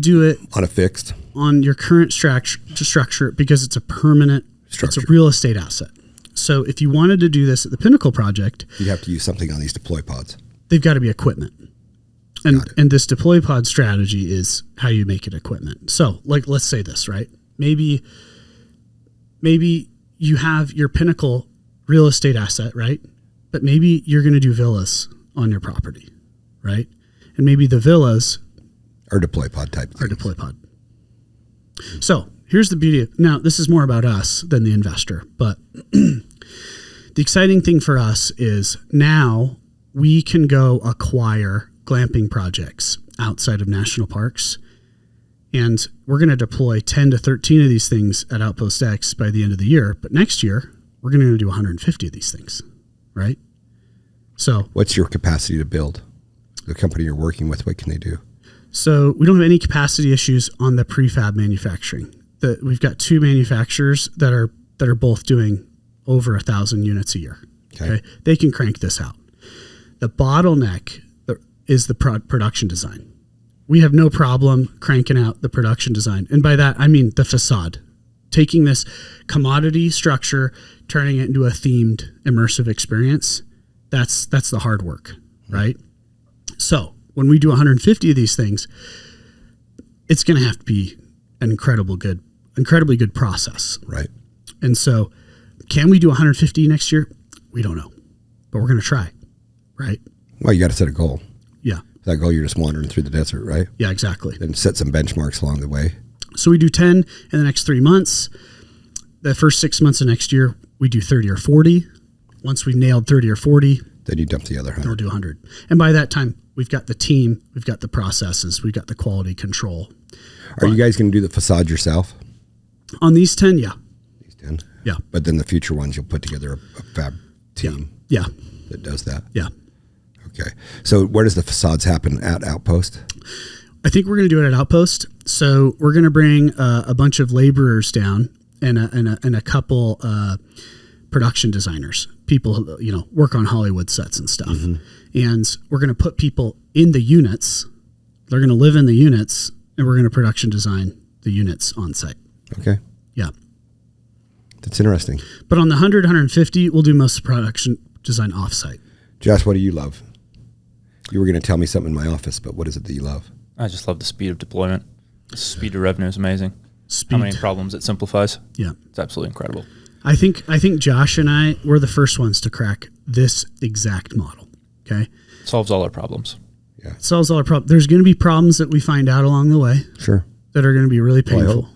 do it on a fixed on your current structure because it's a permanent structure. It's a real estate asset. So if you wanted to do this at the Pinnacle project, you have to use something on these deploy pods. They've got to be equipment. And this deploy pod strategy is how you make it equipment. So let's say this, right? Maybe you have your Pinnacle real estate asset, right? But maybe you're going to do villas on your property, right? And maybe the villas are deploy pod type things. Are deploy pod. So here's the beauty. Now, this is more about us than the investor, but the exciting thing for us is now we can go acquire glamping projects outside of national parks. And we're going to deploy 10 to 13 of these things at Outpost X by the end of the year. But next year, we're going to do 150 of these things, right? So what's your capacity to build? The company you're working with, what can they do? So we don't have any capacity issues on the prefab manufacturing. We've got two manufacturers that are both doing over 1,000 units a year. Okay. They can crank this out. The bottleneck is the production design. We have no problem cranking out the production design. And by that, I mean the facade. Taking this commodity structure, turning it into a themed, immersive experience, that's the hard work, right? So when we do 150 of these things, it's going to have to be an incredibly good process. Right. And so can we do 150 next year? We don't know, but we're going to try, right? Well, you got to set a goal. Yeah. That goal, you're just wandering through the desert, right? Yeah, exactly. And set some benchmarks along the way. So we do 10 in the next 3 months. The first 6 months of next year, we do 30 or 40. Once we've nailed 30 or 40, then you dump the other 100. Then we'll do 100. And by that time, we've got the team, we've got the processes, we've got the quality control. Are you guys going to do the facade yourself? On these 10, yeah. These 10? Yeah. But then the future ones, you'll put together a fab team. Yeah. That does that. Yeah. Okay. So where does the facades happen at Outpost? I think we're going to do it at Outpost. So we're going to bring a bunch of laborers down and a couple production designers, people who, work on Hollywood sets and stuff. And we're going to put people in the units. They're going to live in the units, and we're going to production design the units on site. Okay. Yeah. That's interesting. But on the 100, 150, we'll do most of the production design offsite. Josh, what do you love? You were going to tell me something in my office, but what is it that you love? I just love the speed of deployment. The speed of revenue is amazing. Speed. How many problems it simplifies. Yeah. It's absolutely incredible. I think Josh and I were the first ones to crack this exact model. Okay. Solves all our problems. Yeah. It solves all our problems. There's going to be problems that we find out along the way. Sure. That are going to be really painful. Well,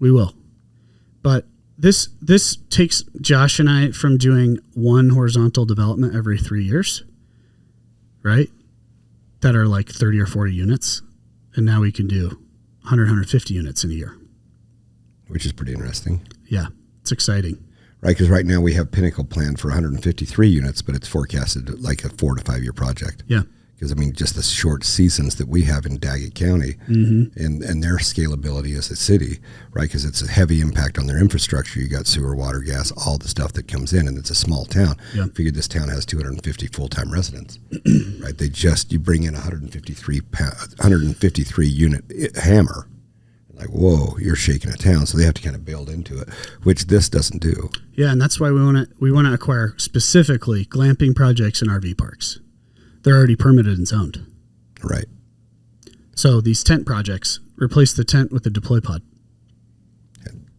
we will. But this takes Josh and I from doing one horizontal development every 3 years, right? That are like 30 or 40 units. And now we can do 100, 150 units in a year. Which is pretty interesting. Yeah, it's exciting. Right, because right now we have Pinnacle planned for 153 units, but it's forecasted like a 4 to 5 year project. Yeah. Because, just the short seasons that we have in Daggett County and their scalability as a city, right? Because it's a heavy impact on their infrastructure. You got sewer, water, gas, all the stuff that comes in, and it's a small town. Yeah. Figured this town has 250 full-time residents, right? You bring in 153 unit hammer. Like, whoa, you're shaking a town. So they have to kind of build into it, which this doesn't do. Yeah, and that's why we want to acquire specifically glamping projects and RV parks. They're already permitted and zoned. Right. So these tent projects, replace the tent with the deploy pod.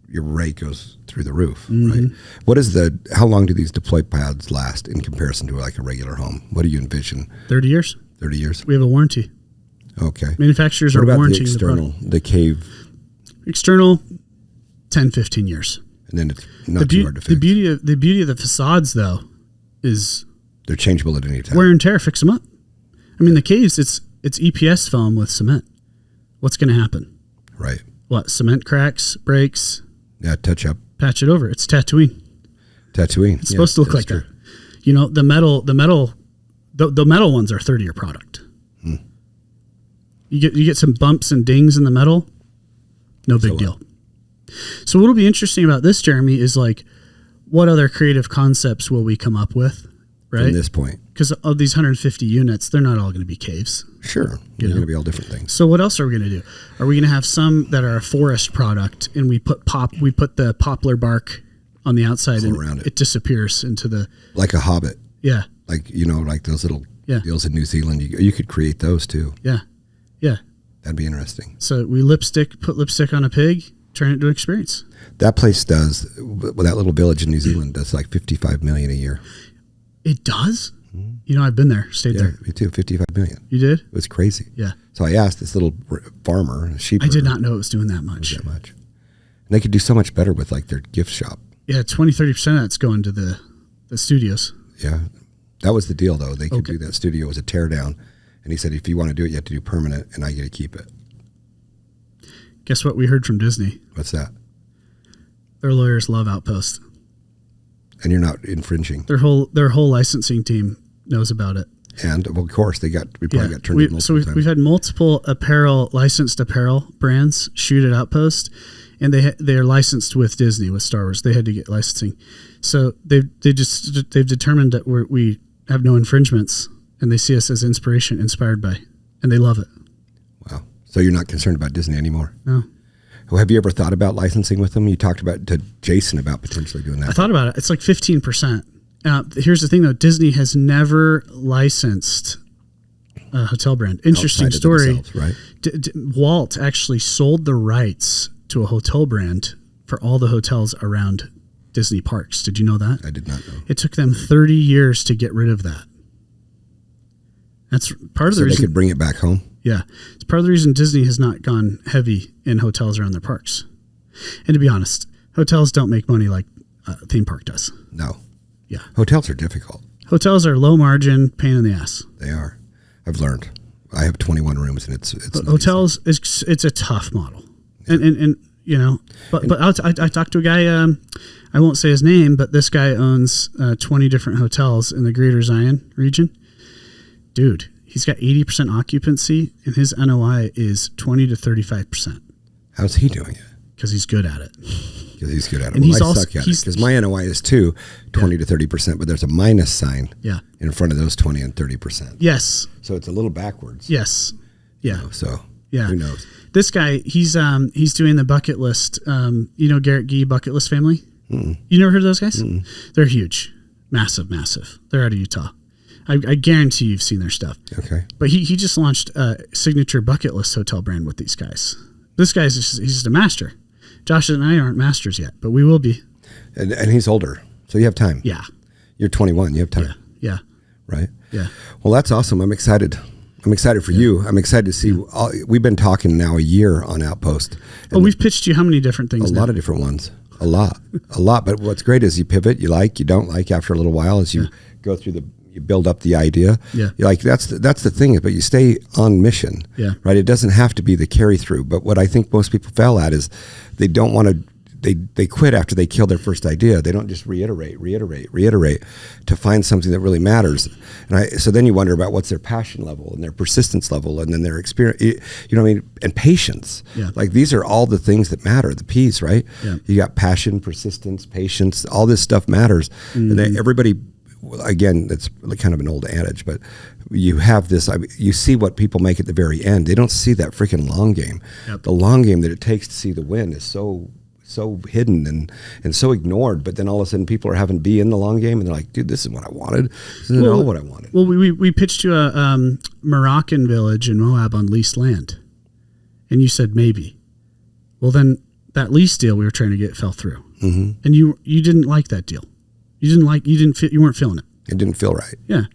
Your rate goes through the roof, right? How long do these deploy pods last in comparison to like a regular home? What do you envision? 30 years. 30 years? We have a warranty. Okay. Manufacturers what are about warranting the external, the cave? External, 10, 15 years. And then it's not too hard to fix. The beauty of the facades, though, is they're changeable at any time. Wear and tear, fix them up. The caves, it's EPS foam with cement. What's going to happen? Right. What? Cement cracks, breaks. Yeah, touch up. Patch it over. It's Tatooine. It's supposed to look like that. The metal ones are 30-year product. You get some bumps and dings in the metal, no big deal. So what'll be interesting about this, Jeremy, is like, what other creative concepts will we come up with, right? From this point. Because of these 150 units, they're not all going to be caves. Sure. They're going to be all different things. So what else are we going to do? Are we going to have some that are a forest product, and we put the poplar bark on the outside all and around it disappears into the... Like a hobbit. Yeah. Like, like those little deals in New Zealand. You could create those too. Yeah. Yeah. That'd be interesting. So we put lipstick on a pig, turn it into experience. That place does, that little village in New Zealand does like $55 million a year. It does? I've been there, stayed there. Me too, $55 million. You did? It was crazy. Yeah. So I asked this little farmer, a sheep I did not know it was doing that much. That much. And they could do so much better with like their gift shop. Yeah, 20-30% of that's going to the studios. Yeah. That was the deal though. They could do that studio as a tear down. And he said, if you want to do it, you have to do permanent, and I get to keep it. Guess what we heard from Disney? What's that? Their lawyers love Outpost. And you're not infringing. Their whole licensing team knows about it. And of course, we probably got turned in multiple times. We've had multiple licensed apparel brands shoot at Outpost, and they are licensed with Disney, with Star Wars. They had to get licensing, so they've determined that we have no infringements. And they see us as inspired by, and they love it. Wow. So you're not concerned about Disney anymore? No. Well, have you ever thought about licensing with them? You talked to Jason about potentially doing that. I thought about it. It's like 15%. Here's the thing, though. Disney has never licensed a hotel brand. Interesting story. Right? Walt actually sold the rights to a hotel brand for all the hotels around Disney parks. Did you know that? I did not know. It took them 30 years to get rid of that. That's part of the reason. So they could bring it back home? Yeah. It's part of the reason Disney has not gone heavy in hotels around their parks. And to be honest, hotels don't make money like a theme park does. No. Yeah. Hotels are difficult. Hotels are low margin, pain in the ass. They are. I've learned. I have 21 rooms, and it's hotels, it's a tough model. Yeah. And I talked to a guy, I won't say his name, but this guy owns 20 different hotels in the Greater Zion region. Dude, he's got 80% occupancy, and his NOI is 20 to 35%. How's he doing it? Because he's good at it. Because he's good at it. And Well, he's I also suck at it because my NOI is 20 to 30%, but there's a minus sign in front of those 20 and 30%. Yes. So it's a little backwards. Yes. Yeah. You know, so yeah. who knows? This guy, he's doing the bucket list. You know Garrett Gee bucket list family? Mm-mm. You never heard of those guys? Mm-mm. They're huge. Massive. They're out of Utah. I guarantee you've seen their stuff. Okay. But he just launched a signature bucket list hotel brand with these guys. This guy's he's just a master. Josh and I aren't masters yet, but we will be. And he's older, so you have time. Yeah. You're 21. You have time. Yeah. Right? Yeah. Well, that's awesome. I'm excited. I'm excited for you. I'm excited to see. We've been talking now a year on Outpost. Oh, we've pitched you how many different things? A lot of different ones. A lot. But what's great is you pivot. You don't like after a little while as you go through you build up the idea. Yeah. You're like, that's the thing, but you stay on mission. Yeah. Right. It doesn't have to be the carry through. But what I think most people fail at is they don't want to. They quit after they kill their first idea. They don't just reiterate to find something that really matters. And so then you wonder about what's their passion level and their persistence level and then their experience, you know what I mean? And patience. Yeah. Like these are all the things that matter, the P's, right? Yeah. You got passion, persistence, patience, all this stuff matters. Mm-hmm. And then everybody, again, that's kind of an old adage, but you have this, you see what people make at the very end. They don't see that freaking long game. Yep. The long game that it takes to see the win is so hidden and so ignored, but then all of a sudden people are having to be in the long game and they're like, dude, this is what I wanted. This is all what I wanted. Well, we pitched you a Moroccan village in Moab on leased land, and you said maybe. Well, then that lease deal we were trying to get fell through, and you didn't like that deal. You weren't feeling it. It didn't feel right. Yeah,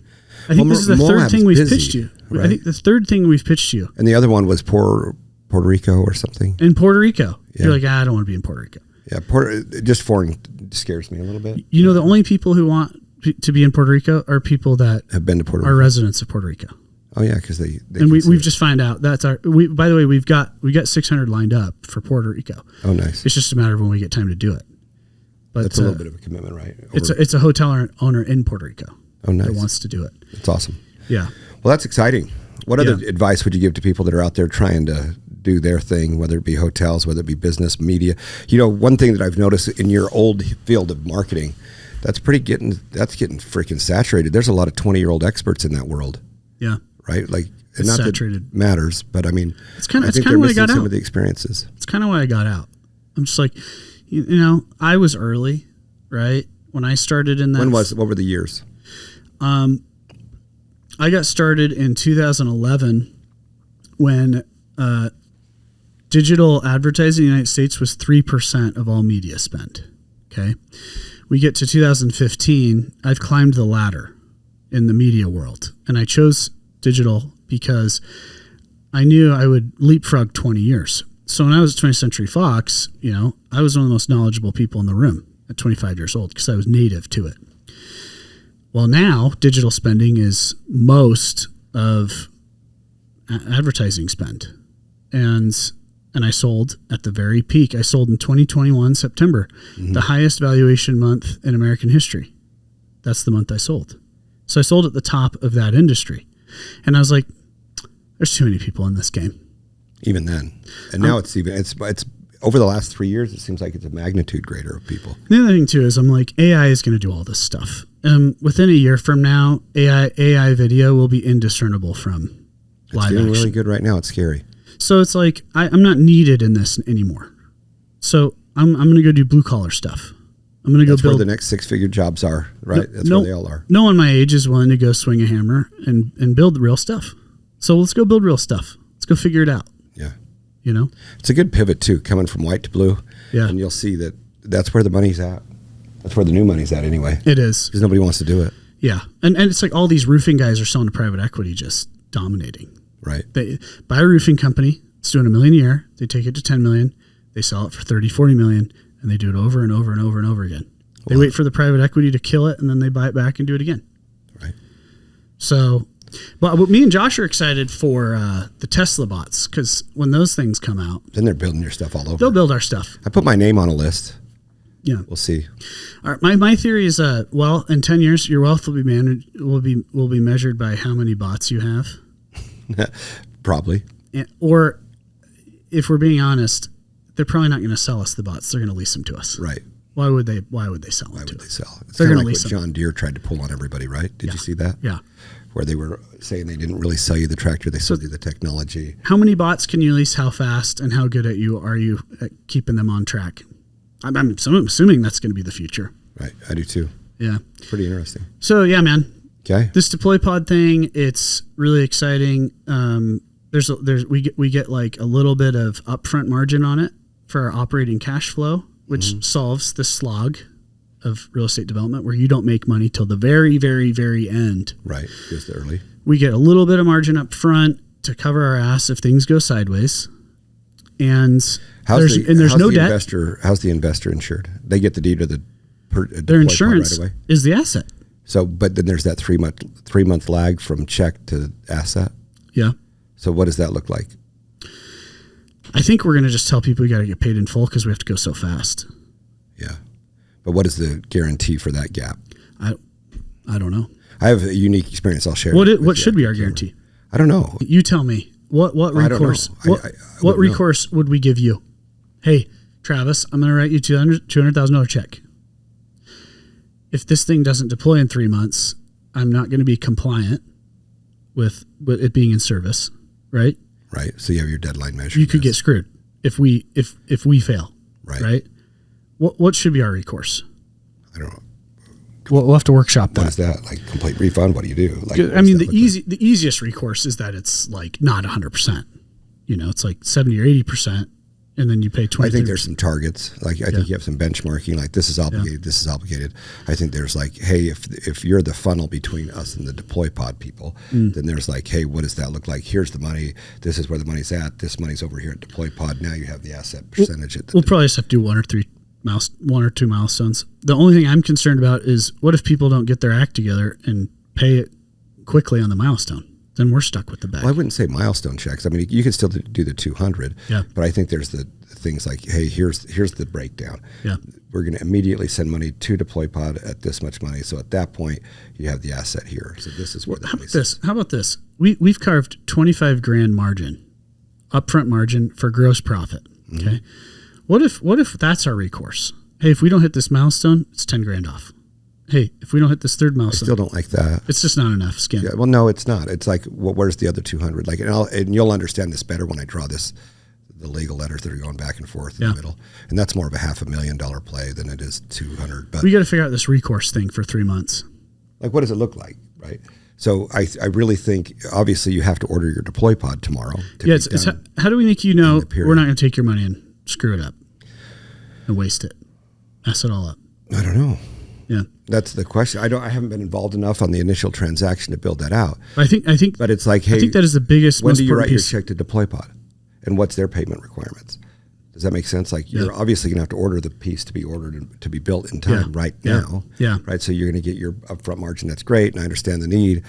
I think this is the third thing we've pitched you. Right? I think the third thing we've pitched you. And the other one was Puerto Rico or something. In Puerto Rico. Yeah. You're like, I don't want to be in Puerto Rico. Yeah, just foreign scares me a little bit. You know, the only people who want to be in Puerto Rico are people that have been to Puerto Rico. Are residents of Puerto Rico. Oh yeah, because they and we've just found out that's our. By the way, we got 600 lined up for Puerto Rico. Oh, nice. It's just a matter of when we get time to do it. But that's a little bit of a commitment, right? It's a hotel owner in Puerto Rico. Oh, nice. That wants to do it. That's awesome. Yeah. Well, that's exciting. What other advice would you give to people that are out there trying to do their thing, whether it be hotels, whether it be business, media? You know, one thing that I've noticed in your old field of marketing, that's getting freaking saturated. There's a lot of 20-year-old experts in that world. Yeah. Right? Like, it's not saturated. That matters, but I mean, it's kind of they're why I got out. Some of the experiences. It's kind of why I got out. I'm just like, you know, I was early, right? When I started in that. What were the years? I got started in 2011 when digital advertising in the United States was 3% of all media spend. Okay. We get to 2015. I've climbed the ladder in the media world, and I chose digital because I knew I would leapfrog 20 years. So when I was at 20th Century Fox, you know, I was one of the most knowledgeable people in the room at 25 years old because I was native to it. Well, now digital spending is most of advertising spend. And I sold at the very peak. I sold in 2021, September, the highest valuation month in American history. That's the month I sold. So I sold at the top of that industry. And I was like, there's too many people in this game. Even then. And now it's over the last 3 years, it seems like it's a magnitude greater of people. The other thing too is I'm like, AI is going to do all this stuff. Within a year from now, AI video will be indiscernible from live action. It's getting really good right now. It's scary. So it's like I'm not needed in this anymore. So I'm going to go do blue collar stuff. I'm going to go build. That's where the next 6-figure jobs are, right? That's where they all are. No one my age is willing to go swing a hammer and build real stuff. So let's go build real stuff. Let's go figure it out. Yeah. You know? It's a good pivot too, coming from white to blue. Yeah. And you'll see that's where the money's at. That's where the new money's at anyway. It is. Because nobody wants to do it. Yeah. And it's like all these roofing guys are selling to private equity, just dominating. Right. They buy a roofing company. It's doing $1 million a year. They take it to 10 million. They sell it for 30, 40 million, and they do it over and over and over and over again. They wait for the private equity to kill it, and then they buy it back and do it again. Right. So, but me and Josh are excited for the Tesla bots, because when those things come out, then they're building your stuff all over. They'll build our stuff. I put my name on a list. Yeah, we'll see. All right, my theory is, well, in 10 years, your wealth will be measured by how many bots you have. Probably. Or, if we're being honest, they're probably not going to sell us the bots. They're going to lease them to us. Right. Why would they sell them to us? Why would they sell? It's They're kind going of to like lease what them. John Deere tried to pull on everybody, right? Did you see that? Yeah. Where they were saying they didn't really sell you the tractor, they sold you the technology. How many bots can you lease? How fast and how good are you at keeping them on track? I'm assuming that's going to be the future. Right. I do too. Yeah. Pretty interesting. So yeah, man. Okay. This deploy pod thing, it's really exciting. We get like a little bit of upfront margin on it for our operating cash flow, which solves the slog of real estate development where you don't make money till the very, very, very end. Right. Just early. We get a little bit of margin up front to cover our ass if things go sideways. And there's no debt. How's the investor insured? They get the deed of their insurance right away? Is the asset. So, but then there's that 3 month lag from check to asset. Yeah. So what does that look like? I think we're going to just tell people we got to get paid in full because we have to go so fast. Yeah. But what is the guarantee for that gap? I don't know. I have a unique experience I'll share. What should be our guarantee? I don't know. You tell me. What recourse? What recourse would we give you? Hey, Travis, I'm going to write you $200,000 check. If this thing doesn't deploy in 3 months, I'm not going to be compliant with it being in service, right? Right. So you have your deadline measure. You could get screwed if we fail. Right. What should be our recourse? I don't know. We'll have to workshop that. What is that? Like complete refund? What do you do? Like, I mean, the easiest recourse is that it's like not 100%. It's like 70 or 80%, and then you pay 20. I think there's some targets. Like I think you have some benchmarking. Like this is obligated. This is obligated. I think there's like, hey, if you're the funnel between us and the deploy pod people, then there's like, hey, what does that look like? Here's the money. This is where the money's at. This money's over here at deploy pod. Now you have the asset percentage. We'll probably just have to do one or two milestones. The only thing I'm concerned about is what if people don't get their act together and pay it quickly on the milestone? Then we're stuck with the bag. Well, I wouldn't say milestone checks. I mean, you can still do the 200. Yeah. But I think there's the things like, hey, here's the breakdown. Yeah. We're going to immediately send money to deploy pod at this much money. So at that point, you have the asset here. So this is where the money is. How about this? We've carved $25,000 margin, upfront margin for gross profit. Okay. What if that's our recourse? Hey, if we don't hit this milestone, it's $10,000 off. Hey, if we don't hit this third milestone, I still don't like that. It's just not enough skin. Yeah, well, no, it's not. It's like, where's the other 200? Like, and you'll understand this better when I draw the legal letters that are going back and forth in the middle, and that's more of a $500,000 play than it is 200. But we got to figure out this recourse thing for 3 months. Like, what does it look like, right? So I really think obviously you have to order your deploy pod tomorrow. How do we make we're not going to take your money and screw it up and waste it, mess it all up? I don't know. Yeah, that's the question. I haven't been involved enough on the initial transaction to build that out. I think, but it's like, hey, I think that is the biggest. When do you write your check to deploy pod, and what's their payment requirements? Does that make sense? Like you're obviously going to have to order the piece to be ordered and to be built in time now. Yeah. Right. So you're going to get your upfront margin. That's great, and I understand the need,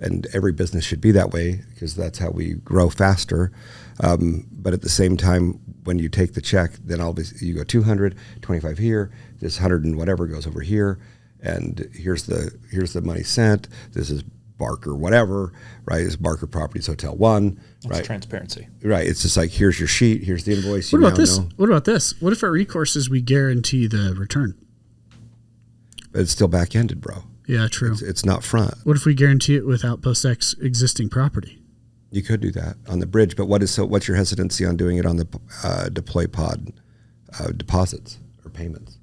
and every business should be that way because that's how we grow faster. But at the same time, when you take the check, then obviously you go 200, 25 here, this 100 and whatever goes over here, and here's the money sent. This is Barker whatever, right? It's Barker Properties Hotel 1, That's right? transparency. Right. It's just like, here's your sheet, here's the invoice. What about this? What if our recourse is we guarantee the return? But it's still back-ended, bro. Yeah, true. It's not front. What if we guarantee it with Outpost X existing property? You could do that on the bridge, but what's your hesitancy on doing it on the deploy pod deposits or payments?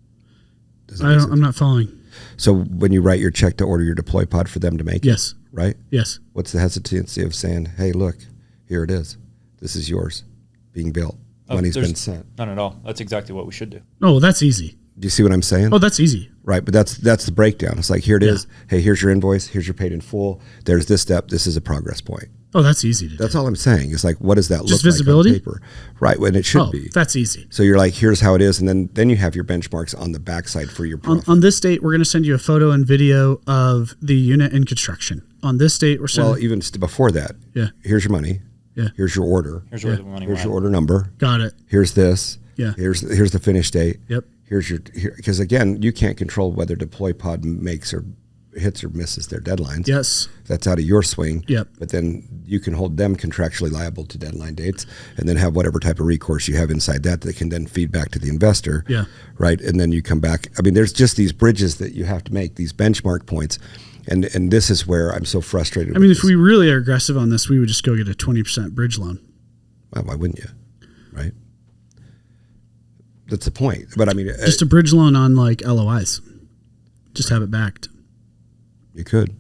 I'm not following. So when you write your check to order your deploy pod for them to make it, right? Yes. What's the hesitancy of saying, hey, look, here it is. This is yours being built. Money's been sent. None at all. That's exactly what we should do. Oh, that's easy. Do you see what I'm saying? Oh, that's easy. Right, but that's the breakdown. It's like, here it is. Hey, here's your invoice. Here's your paid in full. There's this step. This is a progress point. Oh, that's easy to do. That's all I'm saying. It's like, what does that Just look visibility? like on paper? Right, and it should be. That's easy. So you're like, here's how it is, and then you have your benchmarks on the backside for your profit. On this date, we're going to send you a photo and video of the unit in construction. On this date, we're sending... Well, even before that, here's your money. Yeah. Here's your order. Here's where the money Here's went. your order number. Got it. Here's this. Yeah. Here's the finish date. Yep. Here's your, because again, you can't control whether deploy pod makes or hits or misses their deadlines. Yes. That's out of your swing. Yep. But then you can hold them contractually liable to deadline dates, and then have whatever type of recourse you have inside that can then feed back to the investor. Yeah. Right. And then you come back. I mean, there's just these bridges that you have to make, these benchmark points. And this is where I'm so frustrated. I mean, if we really are aggressive on this, we would just go get a 20% bridge loan. Well, why wouldn't you? Right. That's the point. But I mean, just a bridge loan on like LOIs. Just have it backed. You could.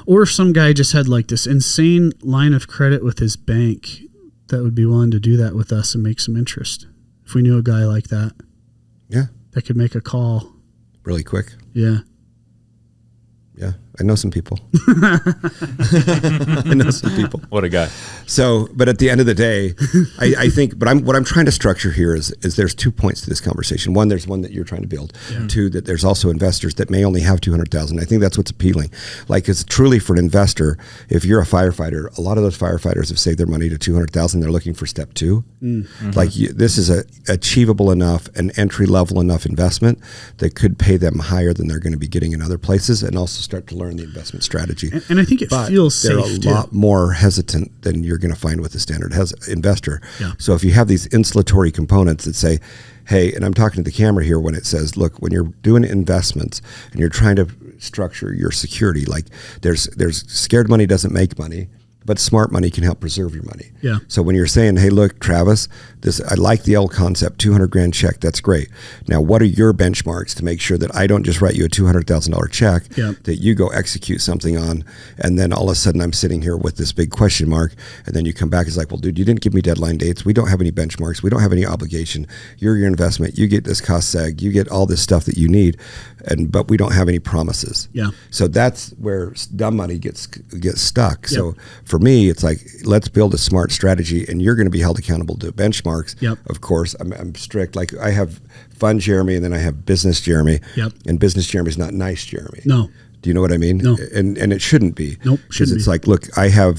Or if some guy just had like this insane line of credit with his bank that would be willing to do that with us and make some interest. If we knew a guy like that. Yeah. That could make a call. Really quick. Yeah. Yeah. I know some people. I know some people. What a guy. So, but at the end of the day, I think, but what I'm trying to structure here is there's 2 points to this conversation. One, there's one that you're trying to build. Yeah. Two, that there's also investors that may only have 200,000. I think that's what's appealing. Like, it's truly for an investor. If you're a firefighter, a lot of those firefighters have saved their money to 200,000. They're looking for step 2. Mm-hmm. Like, this is a achievable enough and entry level enough investment that could pay them higher than they're going to be getting in other places, and also start to learn the investment strategy. And I think it feels safe. They're a lot more hesitant than you're going to find with a standard investor. Yeah. So if you have these insulatory components that say, hey, and I'm talking to the camera here when it says, look, when you're doing investments and you're trying to structure your security, like there's scared money doesn't make money, but smart money can help preserve your money. Yeah. So when you're saying, hey, look, Travis, I like the old concept, $200,000 check. That's great. Now, what are your benchmarks to make sure that I don't just write you a $200,000 check that you go execute something on, and then all of a sudden I'm sitting here with this big question mark, and then you come back, it's like, well, dude, you didn't give me deadline dates. We don't have any benchmarks. We don't have any obligation. You're your investment. You get this cost seg. You get all this stuff that you need, but we don't have any promises. Yeah. So that's where dumb money gets stuck. So for me, it's like, let's build a smart strategy, and you're going to be held accountable to benchmarks. Yep. Of course, I'm strict. Like, I have fun Jeremy, and then I have business Jeremy. Yep. And business Jeremy is not nice Jeremy. No. Do you know what I mean? No. And it shouldn't be. Nope. Because it's like, look,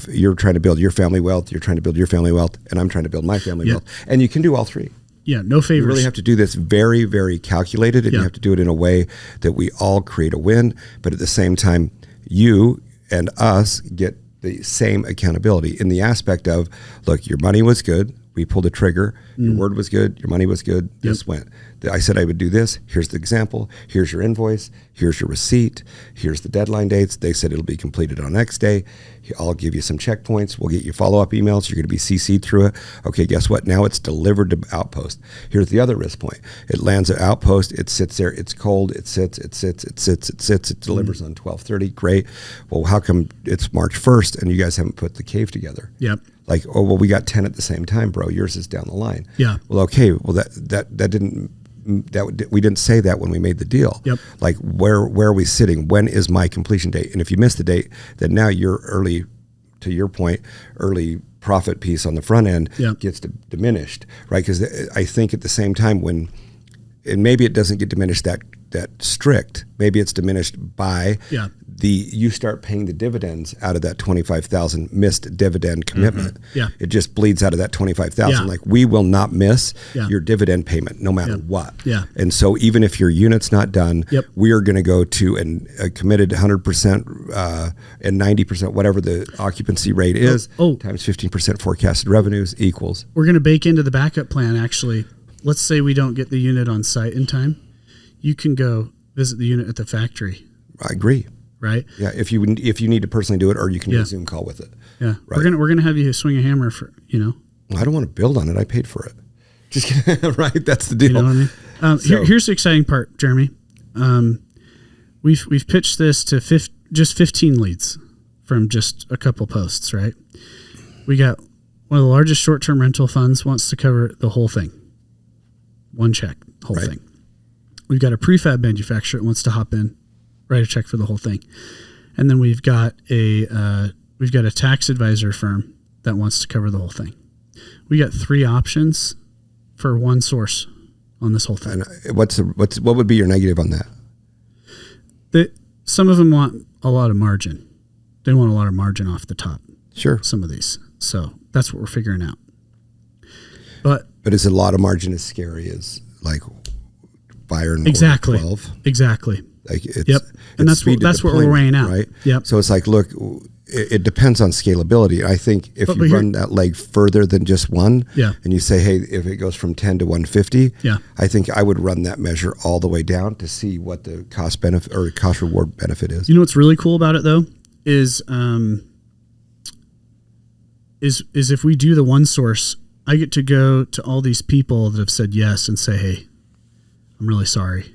you're trying to build your family wealth, you're trying to build your family wealth, and I'm trying to build my family wealth. And you can do all three. Yeah, no favors. You really have to do this very, very calculated, and you have to do it in a way that we all create a win, but at the same time, you and us get the same accountability in the aspect of, look, your money was good. We pulled a trigger. Your word was good. Your money was good. This went. I said I would do this. Here's the example. Here's your invoice. Here's your receipt. Here's the deadline dates. They said it'll be completed on X day. I'll give you some checkpoints. We'll get you follow-up emails. You're going to be CC'd through it. Okay, guess what? Now it's delivered to Outpost. Here's the other risk point. It lands at Outpost. It sits there. It's cold. It sits. It delivers on 12/30. Great. Well, how come it's March 1st and you guys haven't put the cave together? Yep. Like, oh, well, we got 10 at the same time, bro. Yours is down the line. Yeah. Well, okay. Well, we didn't say that when we made the deal. Yep. Like, where are we sitting? When is my completion date? And if you miss the date, then now your early, to your point, early profit piece on the front end gets diminished, right? Because I think at the same time and maybe it doesn't get diminished that strict. Maybe it's diminished by you start paying the dividends out of that 25,000 missed dividend commitment. Mm-hmm. Yeah. It just bleeds out of that 25,000. Yeah. Like, we will not miss your dividend payment no matter what. Yeah. And so even if your unit's not done, we are going to go to a committed 100% and 90%, whatever the occupancy rate is, times 15% forecasted revenues equals. We're going to bake into the backup plan, actually. Let's say we don't get the unit on site in time. You can go visit the unit at the factory. I agree. Right? Yeah, if you need to personally do it, or you can do a Zoom call with it. Yeah, right. We're gonna have you swing a hammer for Well, I don't want to build on it. I paid for it. Just kidding. Right. That's the deal. You know what I mean? Here's the exciting part, Jeremy. We've pitched this to just 15 leads from just a couple posts. Right? We got one of the largest short-term rental funds wants to cover the whole thing. One check, whole thing. We've got a prefab manufacturer that wants to hop in, write a check for the whole thing. And then we've got a tax advisor firm that wants to cover the whole thing. We got 3 options for one source on this whole thing. And what would be your negative on that? Some of them want a lot of margin. They want a lot of margin off the top. Sure. Some of these. So that's what we're figuring out. But is a lot of margin as scary as like buyer and exactly 12? Exactly. Like it's, Yep. And it's that's what we're weighing out. Right. Yep. So it's like, look, it depends on scalability. I think if you run that leg further than just one, and you say, hey, if it goes from 10 to 150, I think I would run that measure all the way down to see what the cost benefit or cost reward benefit is. You know what's really cool about it though is if we do the one source, I get to go to all these people that have said yes and say, hey, I'm really sorry.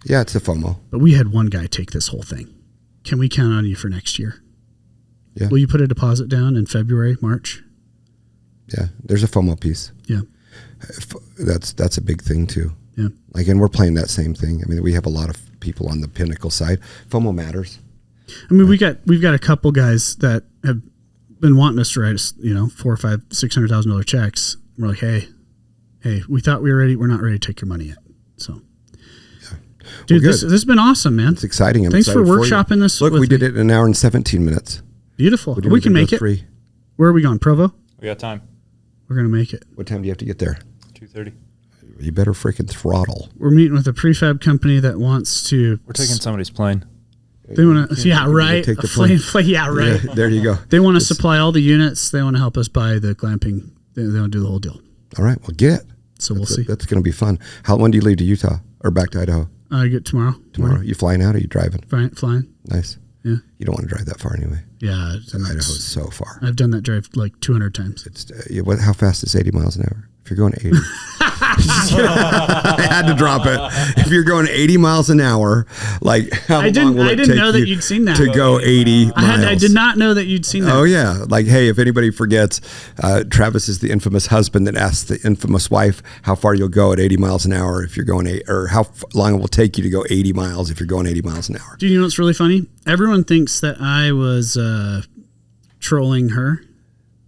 Yeah, it's a FOMO. But we had one guy take this whole thing. Can we count on you for next year? Yeah. Will you put a deposit down in February, March? Yeah, there's a FOMO piece. Yeah. That's a big thing too. Yeah. Like, and we're playing that same thing. I mean, we have a lot of people on the Pinnacle side. FOMO matters. I mean, we've got a couple guys that have been wanting us to write us, $400,000, $500,000, $600,000 checks. We're like, hey, we thought we were ready. We're not ready to take your money yet. So, dude, this has been awesome, man. It's exciting. Thanks for workshopping this. Look, we did it in an hour and 17 minutes. Beautiful. We can make it. 3. Where are we going? Provo? We got time. We're going to make it. What time do you have to get there? 2:30. You better freaking throttle. We're meeting with a prefab company that wants to. We're taking somebody's plane. They want to. Yeah, right. Take the plane. Yeah, right. Yeah, there you go. They want to supply all the units. They want to help us buy the glamping. They want to do the whole deal. All right. Well, get it. So we'll see. That's going to be fun. When do you leave to Utah or back to Idaho? I get tomorrow. Tomorrow. You flying out or you driving? Flying. Nice. Yeah. You don't want to drive that far anyway. Yeah. Idaho's so far. I've done that drive like 200 times. It's how fast is 80 miles an hour? If you're going 80. I had to drop it. If you're going 80 miles an hour, like how long will it take know that you'd seen that. to go 80 miles? I did not know that you'd seen that. Oh yeah. Like, hey, if anybody forgets, Travis is the infamous husband that asks the infamous wife how far you'll go at 80 miles an hour if you're going or how long it will take you to go 80 miles if you're going 80 miles an hour. Do you know what's really funny? Everyone thinks that I was trolling her,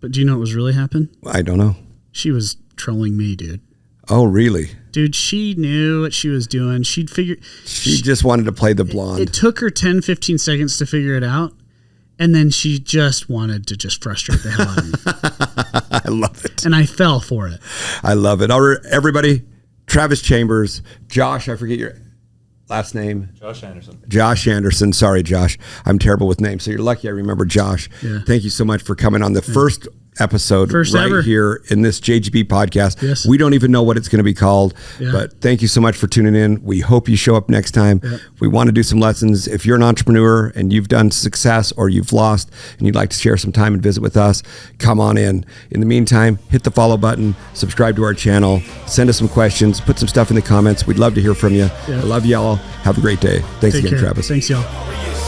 but do you know what was really happened? I don't know. She was trolling me, dude. Oh, really? Dude, she knew what she was doing. She just wanted to play the blonde. It took her 10, 15 seconds to figure it out. And then she just wanted to just frustrate the hell out of me. I love it. And I fell for it. I love it. All right, everybody, Travis Chambers, Josh, I forget your last name. Josh Anderson. Josh Anderson. Sorry, Josh. I'm terrible with names. So you're lucky I remember Josh. Yeah. Thank you so much for coming on the first episode right ever. here in this JGB podcast. Yes. We don't even know what it's going to be called, but thank you so much for tuning in. We hope you show up next time. Yep. We want to do some lessons. If you're an entrepreneur and you've done success or you've lost and you'd like to share some time and visit with us, come on in. In the meantime, hit the follow button, subscribe to our channel, send us some questions, put some stuff in the comments. We'd love to hear from you. Yep. I love y'all. Have a great day. Thanks Take again, care. Travis. Thanks, y'all.